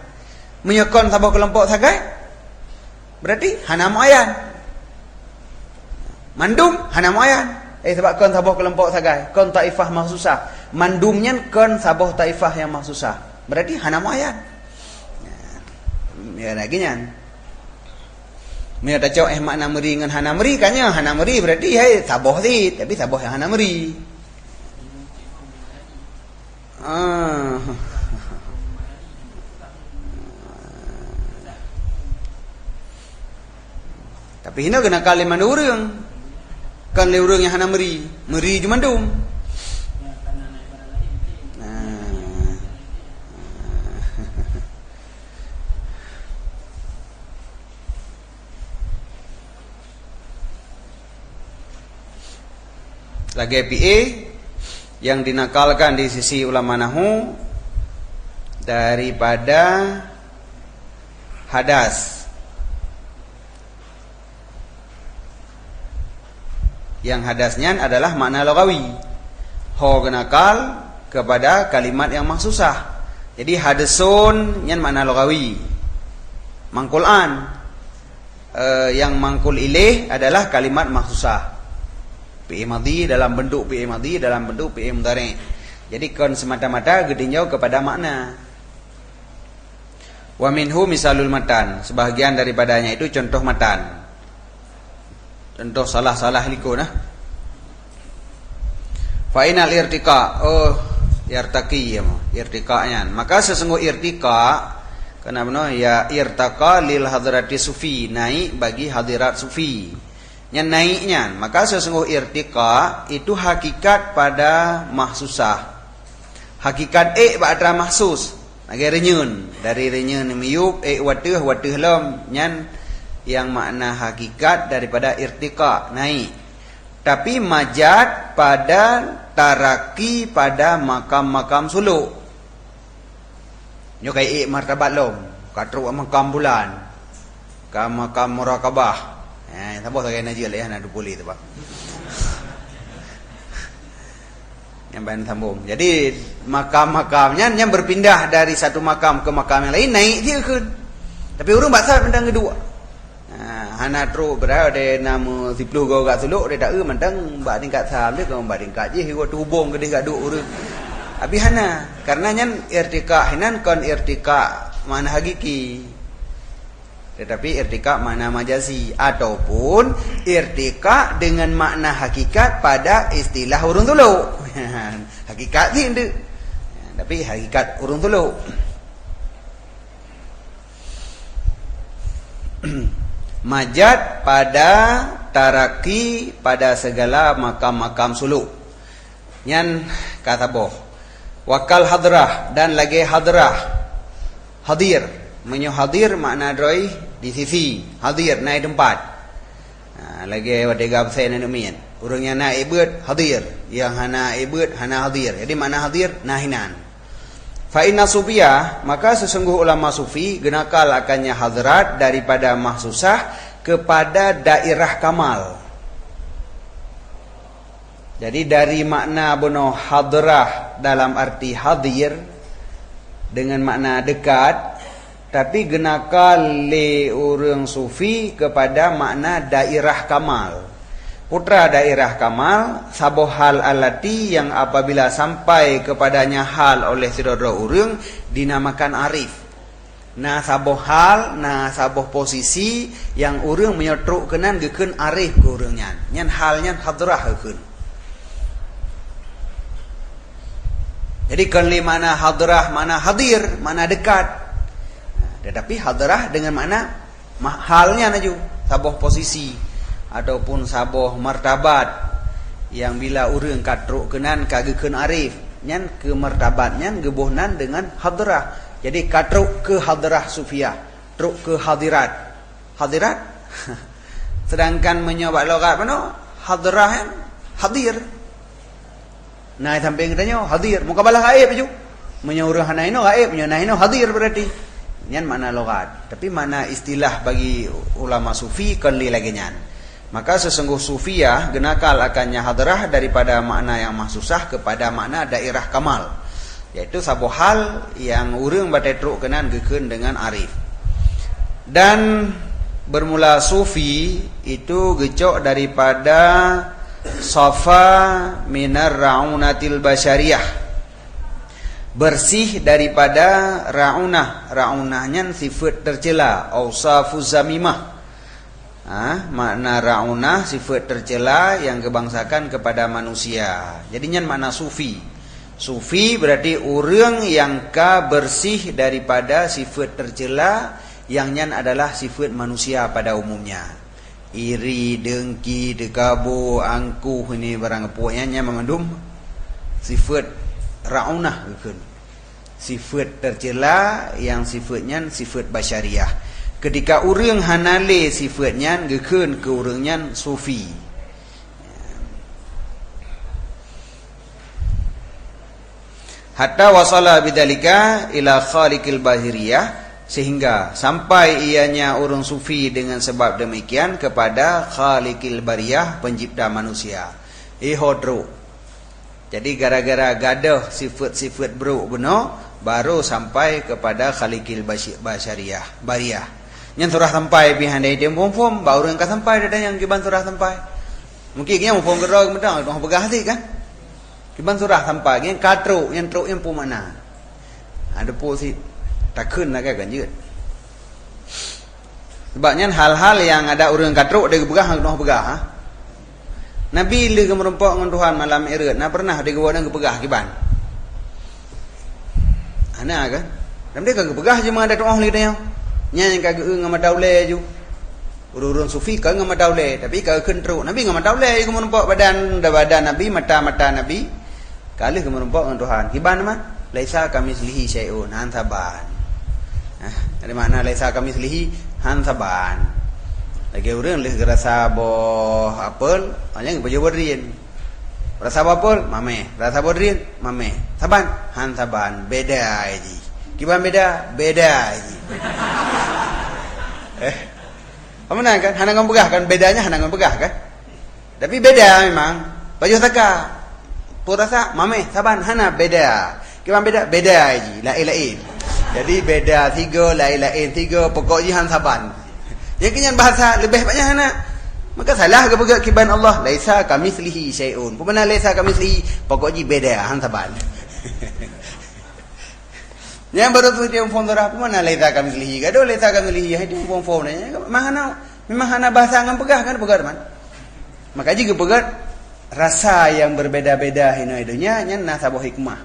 Menyekon sabah kelompok sagai berarti hana muayyan. Mandum hana muayyan. Sebab kon sabah kelompok sagai, kon taifah mahsusah. Mandumnya kon sabah taifah yang mahsusah. Berarti hana muayyan. Ya lagi nyan. Mia tak cok makna meri dengan hana meri kanya hana meri berarti sabah sih, tapi sabah yang hana meri. Tapi hina kena kalimat urang. Kan le urang yang hana meri, meri je mandum. Lagi PA yang dinakalkan di sisi ulama nahu daripada hadas. Yang hadasnya adalah makna lagawi. Ho genakal kepada kalimat yang mahsusah. Jadi hadasun yang makna lagawi. Mangkulan yang mangkul ilih adalah kalimat mahsusah. Fi'il madhi dalam bentuk fi'il madhi dalam bentuk fi'il mudhari'. Jadi kon semata-mata gedinjau kepada makna. Wa minhu misalul matan. Sebahagian daripadanya itu contoh matan. Contoh salah-salah liko nah. Fa'inal irtika. Oh, irtaki ya mo. Irtikanya. Maka sesungguh irtika kenapa no? Ya irtaka lil hadrati sufi, naik bagi hadirat sufi. Yang naiknya, maka sesungguh irtika itu hakikat pada mahsusah. Hakikat ba'da mahsus. Lagi renyun. Dari renyun miyub watuh lam nyan yang makna hakikat daripada irtika naik. Tapi majad pada taraki pada makam-makam suluk. Nyo kai martabat lom, katru makam bulan. Ka makam murakabah. Sabah saya najil ya nak boleh tu pak. Yang bahan sambung. Jadi makam-makamnya yang berpindah dari satu makam ke makam yang lain naik dia ke. Tapi urang basat mentang kedua. Hana tru berada nama 10 go kat suluk dia tak mentang bak tingkat sam dia ke bak tingkat je hiwat hubung ke dia kat duk urang. Abi hana karena nyan irtika hinan kon irtika mana hakiki. Tetapi irtika makna majazi ataupun irtika dengan makna hakikat pada istilah urun tulu. Hakikat ni tu. Tapi hakikat urun tulu. Majad pada taraki pada segala makam-makam suluk. Nyan kata boh. Wakal hadrah dan lagi hadrah. Hadir. Menyo hadir makna droi di sisi. Hadir naik tempat. Lagi wadega saya nak mian. Urangnya naik beut hadir. Yang hana beut hana hadir. Jadi makna hadir nahinan. Fa inna sufiyah, maka sesungguh ulama sufi genakal akannya hadrat daripada mahsusah kepada daerah kamal. Jadi dari makna bono hadrah dalam arti hadir dengan makna dekat, tapi genakal le orang sufi kepada makna daerah kamal. Putra daerah kamal saboh hal alati yang apabila sampai kepadanya hal oleh saudara orang dinamakan arif. Nah saboh hal, nah saboh posisi yang orang menyetruk kenan geken arif ke orangnya. Nyan halnya hadrah geken. Jadi kali mana hadrah, mana hadir, mana dekat. Tetapi hadrah dengan mana halnya naju, saboh posisi ataupun saboh martabat yang bila urang katruk kenan kagekeun arif, nyan ke martabatnya gebohnan dengan hadrah. Jadi katruk ke hadrah sufiyah, truk ke hadirat. Hadirat. Sedangkan menyoba logat mana? Hadrah hadir. Nah sampai katanya hadir, muka balah gaib je. Menyaurah hanaino gaib, menyaurah hadir berarti. Nyan makna logat. Tapi makna istilah bagi ulama sufi kali lagi nyan. Maka sesungguh sufiyah genakal akannya hadrah daripada makna yang mahsusah kepada makna daerah kamal. Yaitu sabuh hal yang urang batetruk kenan geken dengan arif. Dan bermula sufi itu gecok daripada safa minar ra'unatil basyariyah, bersih daripada ra'unah. Ra'unahnya sifat tercela, ausafuz zamimah. Makna ra'unah sifat tercela yang kebangsakan kepada manusia. Jadinya makna sufi. Sufi berarti orang yang ka bersih daripada sifat tercela yang nyan adalah sifat manusia pada umumnya. Iri, dengki, dekabo, angkuh ini barang puaknya mengandung sifat ra'unah, sifat tercela yang sifatnya sifat basyariah. Ketika orang hanale sifatnya geken ke orangnya sufi. Hatta wasala bidzalika ila khaliqil bahiriyah, sehingga sampai ianya orang sufi dengan sebab demikian kepada khaliqil bariyah, pencipta manusia. Ihodro. Jadi gara-gara gadah sifat-sifat buruk benar, baru sampai kepada khaliqil basyariyah, bariyah. Yang surah sampai bihandai dia pom-pom, baru yang sampai ada yang kiban surah sampai. Mungkin yang pom gerog medang, orang pegah hati kan? Kiban surah sampai, yang katruk, yang truk yang pun mana? Ada posi tak kun lah kan je. Sebabnya hal-hal yang ada orang katruk dia pegah, orang pegah. Nabi le merempak dengan Tuhan malam Mi'raj, nah pernah dia buat dan pegah kiban. Ana kan? Dan dia kagak pegah je ada doa li dia. Nya yang kagak ngam daule ju. Urun sufi kagak ngam daule, tapi kagak kentruk. Nabi ngam daule je merempak badan Nabi, mata Nabi. Kali ke merempak dengan Tuhan. Kiban mah laisa kamislihi syai'un, hantaban. Dari mana laisa kamislihi hantaban. Lagi orang leh rasa boh apel, hanya baju berdin. Rasa apel, mame. Rasa berdin, mame. Saban, hantaban. Beda aja. Kiban beda, beda aja. Kamu kan? Hanangan pegah kan? Bedanya hanangan pegah kan? Tapi beda memang. Baju taka. Purasa, mame, saban, hana beda. Kiban beda, beda aja. Lain-lain. Jadi beda tiga, lain-lain tiga. Pokoknya han saban. Yang kenyan bahasa lebih banyak anak. Maka salah ke pegang kiban Allah. Laisa kamislihi syai'un. Pemana laisa kamislihi. Pokoknya beda han saban. Yang baru tu dia phone dorah. Pemana laisa kamislihi. Gaduh laisa kamislihi. Dia phone nanya. Memang hana bahasa ngan pegah kan pegang teman. Maka jika pegang rasa yang berbeda-beda hina-hidunya nya nasabuh hikmah.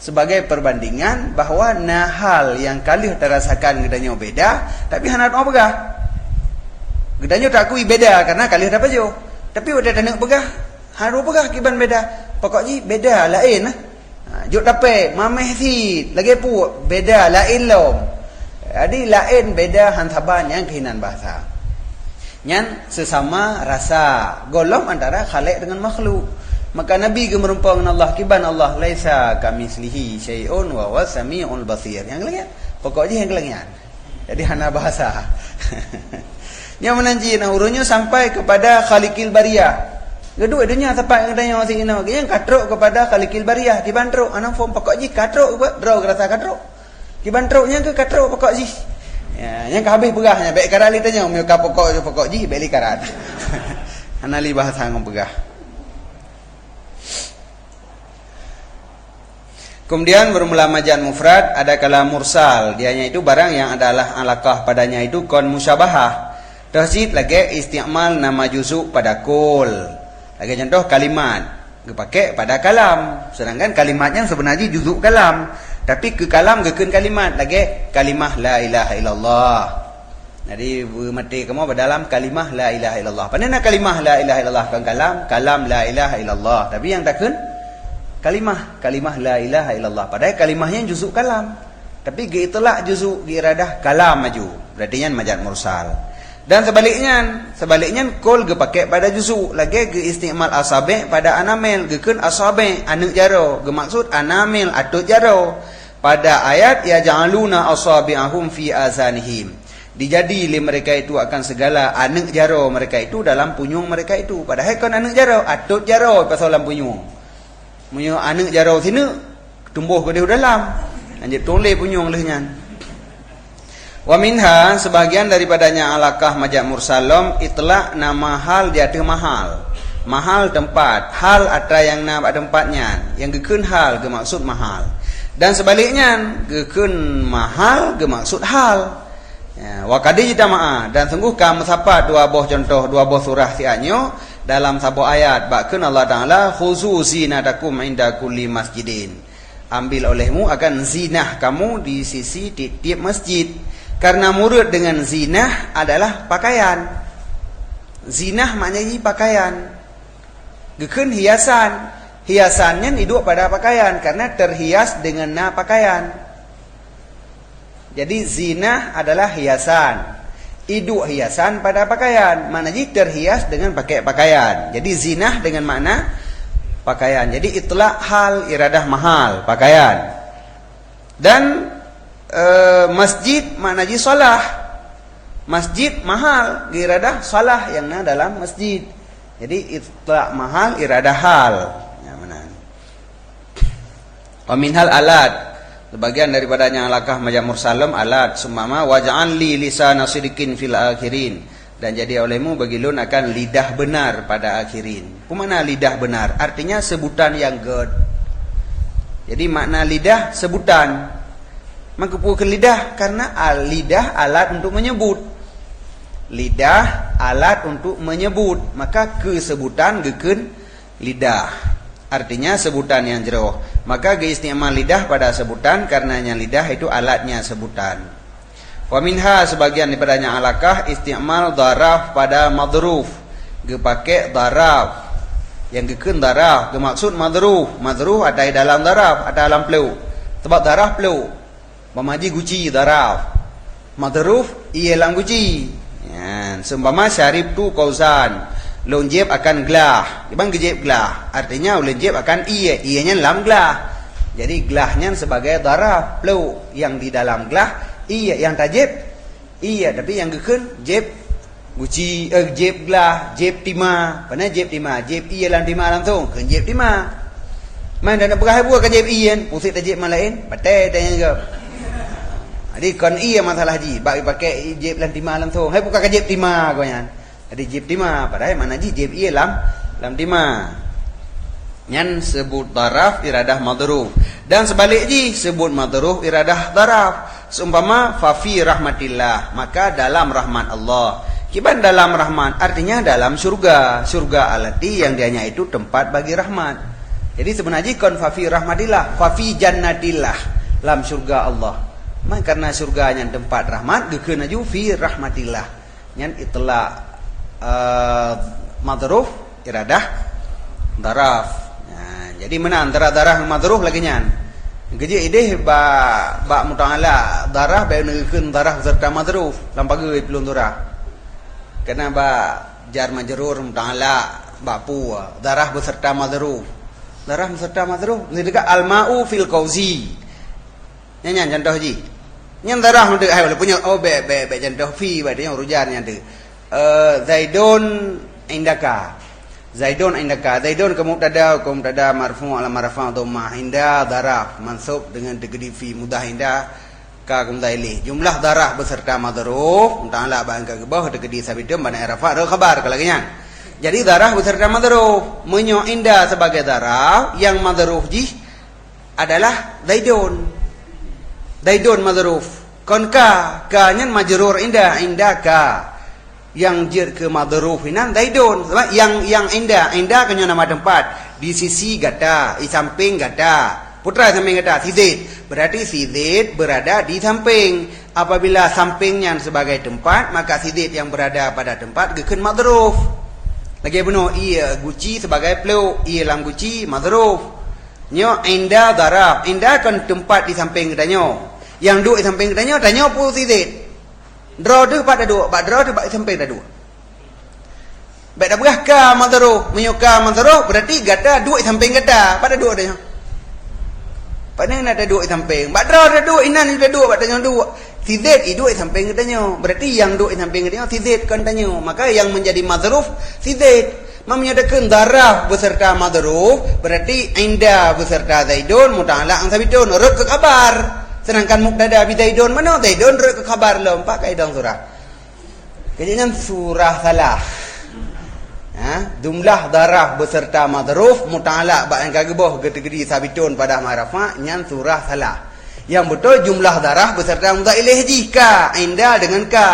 Sebagai perbandingan bahawa hal yang kalih terasakan gedanya beda, tapi hana mau pegah. Gedanya tak akui beda karena kalih dapat jo. Tapi udah tak pegah, haru pegah kiban beda. Pokoknya beda lain. Jo dapat mameh si lagi pu beda lain lom. Jadi lain beda hantaban yang kehinan bahasa. Nyan sesama rasa golong antara khalik dengan makhluk. Maka Nabi ke merumpang dengan Allah, kiban Allah laisa kamitslihi syai'un wa huwas samiul basir. Yang lain pokoknya yang lain. Jadi hana bahasa. Yang menanji na urunnya sampai kepada Khaliqil Bariyah. Kedua dunia tempat yang masih ina yang katruk kepada Khaliqil Bariyah di bantruk anak form pokoknya katruk buat draw rasa katruk. Di bantruknya ke katruk pokok ji. Ya, yang ke habis pegahnya baik karali tanya umur ka pokok ji beli karat. Anali bahasa ngom pegah. Kemudian bermula majaz mufrad, ada kalam mursal. Dianya itu barang yang adalah alaqah padanya itu kon musyabahah. Tahsid lagi isti'mal nama juzuk pada kul. Lagi contoh kalimat dipakai pada kalam. Sedangkan kalimatnya sebenarnya juzuk kalam. Tapi ke kalam gekeun kalimat lagi kalimah la ilaha illallah. Jadi mati kamu dalam kalimah la ilaha illallah. Pandana kalimah la ilaha illallah kan kalam la ilaha illallah. Tapi yang takun kalimah la ilaha illallah. Padahal kalimahnya juzuk kalam. Tapi ge itulah juzuk ge iradah kalam maju. Berarti nya majaz mursal. Dan sebaliknya kol ge pakai pada juzuk lagi ge istimal asabi pada anamil gekeun asabi anu jaro ge maksud anamil atut jaro pada ayat ya ja'aluna asabi'ahum fi azanihim dijadi li mereka itu akan segala anu jaro mereka itu dalam punyung mereka itu padahal kan anu jaro atut jaro pasal dalam punyung anu jaro sini tumbuh ke dalam lanjut toleh punyung lehnya. Wa minha sebagian daripadanya alaqah majaz mursalom itlaq nama hal dia tu mahal tempat hal atra yang na tempatnya yang gekeun hal ge maksud mahal dan sebaliknya gekeun mahal ge maksud hal ya, wa kadi jamaah dan sungguh kamu sapat dua buah contoh dua buah surah sianyo dalam satu ayat bakeun Allah Taala khuzu zinatakum inda kulli masjidin ambil olehmu akan zinah kamu di sisi tiap masjid. Karena murud dengan zinah adalah pakaian. Zinah maknanya pakaian. Gekeun hiasan. Hiasannya hidup pada pakaian karena terhias dengan pakaian. Jadi zinah adalah hiasan. Hidup hiasan pada pakaian. Maknanya terhias dengan pakai pakaian. Jadi zinah dengan makna pakaian. Jadi itulah hal iradah mahal pakaian. Dan masjid maknanya salah. Masjid mahal iradah salah yang na dalam masjid. Jadi itlaq mahal iradah hal. Ya mana? Wa minhal alat. Sebagian daripadanya alaqah majaz mursalum alat sumama waj'al li lisana sidqin fil akhirin dan jadi olehmu bagilun akan lidah benar pada akhirin. Kumana lidah benar? Artinya sebutan yang good. Jadi makna lidah sebutan. Maka pukul lidah karena lidah alat untuk menyebut. Lidah alat untuk menyebut. Maka kesebutan gekeun lidah. Artinya sebutan yang jero. Maka geistimal lidah pada sebutan karenanya lidah itu alatnya sebutan. Wa minha sebagian daripadanya alaqah istimal daraf pada madruf. Ge pake daraf. Yang gekeun daraf ge maksud madruf. Madruf ada di dalam daraf, ada dalam pelu. Sebab daraf pelu. Pemaji guci daraf madruf ialah guci ya seumpama syarib tu kausan lonjeb akan gelah bang gejeb gelah artinya lonjeb akan iyanya dalam gelah jadi gelahnya sebagai daraf pelu yang di dalam gelah yang tajib tapi yang gekeun jeb guci jeb gelah jeb timah pana jeb timah jeb ialah timah langsung keun jeb timah main dan berah buah ke jeb iyan pusing tajib malain batai tanya juga. Jadi kon iya masalah ji, bagi pakai jeb lam timah langsung. Hai buka ke jeb timah goyan. Jadi jeb timah, padahal mana ji jeb iya lam timah. Nyan sebut daraf iradah madruf. Dan sebalik ji sebut madruf iradah daraf. Seumpama fa fi rahmatillah, maka dalam rahmat Allah. Kiban dalam rahmat artinya dalam surga. Surga alati yang dianya itu tempat bagi rahmat. Jadi sebenarnya kon fa fi rahmatillah, fa fi jannatillah, dalam surga Allah. Karena surganya tempat rahmat gekeun aju fi rahmatillah nyan itlaq madruf iradah daraf nah, jadi mana antara darah madruf lagi nyan geje ideh ba mutaala darah ba gekeun darah serta madruf lampage belum darah karena ba jar majrur mutaala Bapu darah beserta madruf. Darah beserta madruf. Ni dekat al-ma'u fil qauzi. Nyan contoh ji. Nyan darah deuk ai punya be contoh fi ba dia rujan nya deuk. Zaidun indaka. Zaidun indaka. Zaidun ke mubtada marfu' ala marfa' dhammah. Inda darah mansub dengan tegedi fi mudah indah ka kumdaili. Jumlah darah beserta madruf ta'ala ba angka ke bawah tegedi sabidum bana rafa' ro khabar kalagian. Jadi darah beserta madruf. Menyo inda sebagai darah yang madruf ji adalah Zaidun. Zaidun madruf. Kon ka nyan majrur inda indaka. Yang jir ke madruf inan Zaidun. Sebab yang inda kenyo nama tempat di sisi gata, di samping gata. Putra samping gata si Zaid. Berarti si Zaid berada di samping. Apabila sampingnya sebagai tempat, maka si Zaid yang berada pada tempat gekeun madruf. Lagi benar ia guci sebagai peluk, ia lam guci madruf. Nyo inda darab. Inda kan tempat di samping kedanyo. Yang duduk di samping kedanyo danyo pu si Zaid. Draw tu pada dua, bak draw tu bak sampai dah dua. Bak dah berah ka madruf, menyuka madruf berarti gata dua samping gata, pada dua dah. Pada nak ada dua samping. Bak draw dah dua, inan dah dua, bak tanya dua. Si Z dua samping katanya. Berarti yang dua samping katanya si Z kan tanya. Maka yang menjadi madruf si Z. Menyatakan darah beserta madruf berarti inda beserta Zaidun muta'ala ang sabitun urut ke kabar. Sedangkan mubtada bi Zaidun mana Zaidun urut ke kabar lom pakai dalam surah. Kejadian surah salah. Jumlah darah beserta madruf muta'ala ba ang kageboh gede-gede sabitun pada marafa nyan surah salah. Yang betul jumlah darah beserta mudhaf ilaih jika inda dengan ka.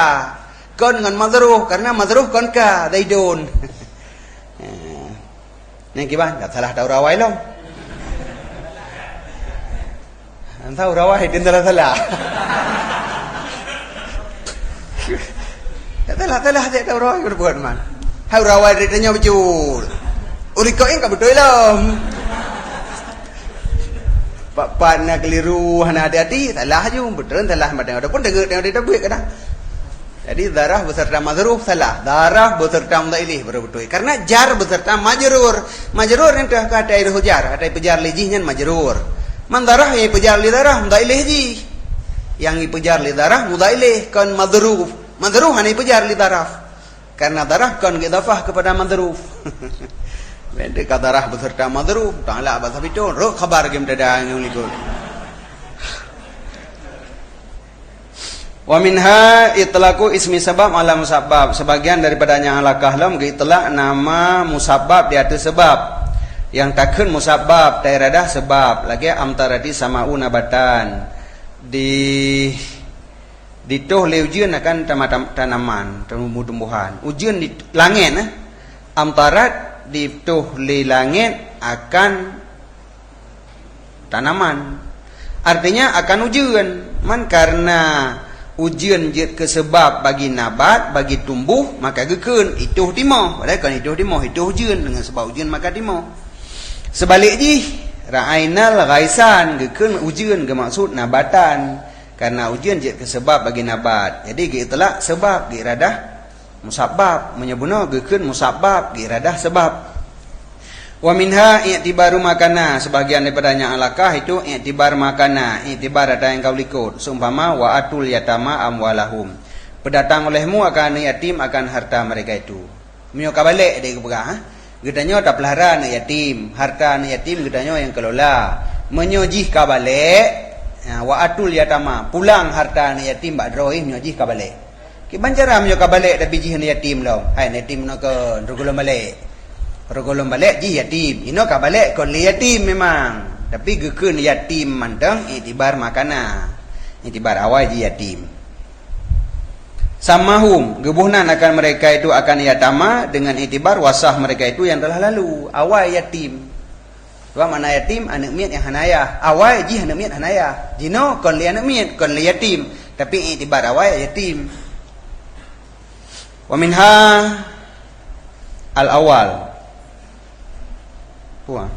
Kon dengan madruf karena madruf kon ka Zaidun. Nang kiban tak salah tahu rawai long. Tahu rawai din salah. Salah tak tahu rawai berbuat man. Tahu rawai ditanya betul. Uriko ing ka betul long. Pak nak keliru hana hati-hati salah je betul salah macam ada pun dengar dia buat kan. Jadi darah beserta madruf salah. Darah beserta mudhaf ilaih betul. Karena jar beserta majrur. Majrur yang dah kata air hujar, kata pejar lijihnya majrur. Man darah yang pejar li darah mudhaf ilaih ji. Yang pejar li darah mudhaf ilaih kan madruf. Madruf hanya pejar li darah. Karena darah kan idafah kepada madruf. Benda kata darah beserta madruf, ta'ala bahasa bitun, roh khabar game dadang yang likul. Wa minha itlaqu ismi sabab ala musabbab. Sebagian daripadanya halakah lam itlaq nama musabbab di atas sebab. Yang takun musabbab dairadah sebab. Lagi amtarati sama'u nabatan. Di toh le ujian akan tanaman, tumbuh-tumbuhan. Ujian di langit amtarat di toh le langit akan tanaman. Artinya akan ujian. Man karena ujian je ke sebab bagi nabat, bagi tumbuh, maka gekeun itu timah. Padahal kan itu timah, itu ujian dengan sebab ujian maka timah. Sebalik ji, ra'ainal ghaisan gekeun ujian ke maksud nabatan. Karena ujian je ke sebab bagi nabat. Jadi ge itulah sebab ge iradah musabbab, menyebutna gekeun musabbab ge iradah sebab. Wa minha i'tibaru makana, sebagian daripadanya alakah itu i'tibar makana, i'tibar ada yang kau likut. Seumpama wa atul yatama amwalahum. Pendatang olehmu akan yatim akan harta mereka itu. Mio kabalik dia kepegah. Gedanyo tak pelihara anak yatim, harta anak yatim gedanyo yang kelola. Menyojih kabalik, wa atul yatama, pulang harta anak yatim bak droih menyojih kabalik. Kibancara mio kabalik tapi jih anak yatim lo. Hai anak yatim nak ke rugulum balik. Rogolom balik ji yatim. Ino ka balik kon li yatim memang. Tapi gekeun yatim manteng itibar makana. Itibar awal ji yatim. Samahum gebuhnan akan mereka itu akan yatama dengan itibar wasah mereka itu yang telah lalu. Awal yatim. Wa mana yatim anak miat yang hanaya. Awal ji anak miat hanaya. Jino kon li anak miat kon li yatim. Tapi itibar awal yatim. Wa minha al-awal. Puan.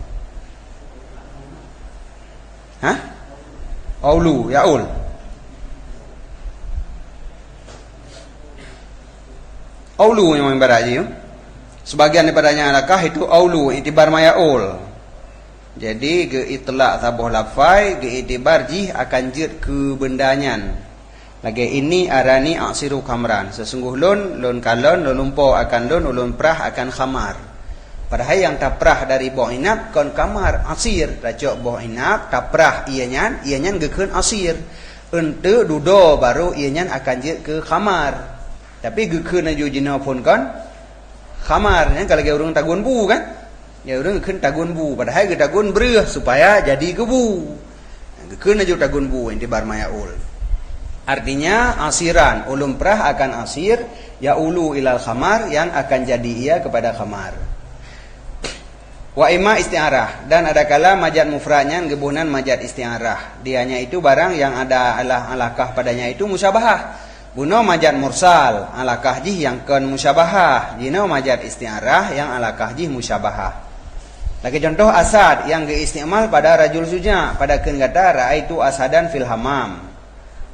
Hah? Aulu, yaul. Aulu yang barat je. Sebagian daripadanya alakah itu aulu, itibar mayaul. Jadi ge itlaq tabuh lafai, ge itibar jih akan jid ke bendanyan. Lagi ini arani aksiru khamran. Sesungguh lun kalon, lun lumpo akan lun prah akan khamar. Padahal yang taprah dari buah inap kon kamar asir. Racok buah inap taprah ianyan gekeun asir. Ente dudo baru ianyan akan jid ke khamar. Tapi gekeun aju jina pun kon khamar. Kalau orang tagun bu kan, ya orang gekeun tagun bu. Padahal ge tagun breuh supaya jadi kebu. Gekeun aju tagun bu intibar mayaul. Artinya asiran, ulum prah akan asir, ya ulu ilal khamar yang akan jadi ia kepada khamar. Wa ima isti'arah, dan ada kala majad mufradnya gebunan majad isti'arah. Dianya itu barang yang ada alakah padanya itu musyabahah. Buno majad mursal, alakah jih yang kon musyabahah. Jino majad isti'arah yang alakah jih musyabahah. Lagi contoh asad yang geistimal pada rajul suja, pada keun kata raaitu asadan fil hamam.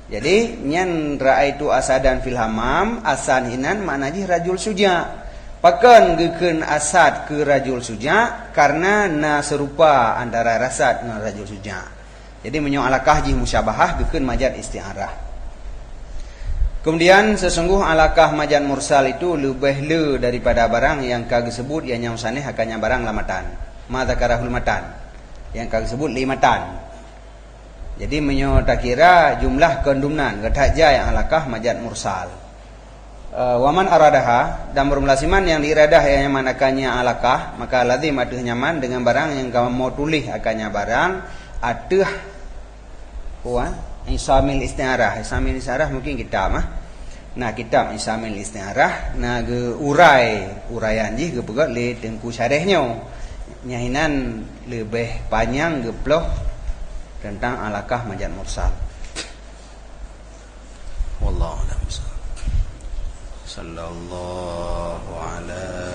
Jadi nyan raaitu asadan fil hamam, asan hinan maknanya rajul suja. Pakan gekeun asad ke rajul suja karena na serupa antara rasad dengan rajul suja. Jadi menyo alakah jih musyabahah gekeun majad isti'arah. Kemudian sesungguh alakah majad mursal itu lebih le daripada barang yang kagak sebut yang nyausane hakanya barang lamatan. Ma zakarahul matan. Yang kagak sebut limatan. Jadi menyo tak kira jumlah kandumnan getaja yang alakah majad mursal. Waman aradaha dan bermulasiman yang diiradah yang manakannya alakah, maka lazim atuh nyaman dengan barang yang kamu mau tulis akannya barang atuh isamil isti'arah. Isamil isti'arah mungkin kitab mah. Nah kitab isamil isti'arah nah ge uraian jih ge pegat le tengku syarahnya. Nyahinan lebih panjang geploh tentang alakah majad mursal. Wallahu a'lam. Sallallahu ala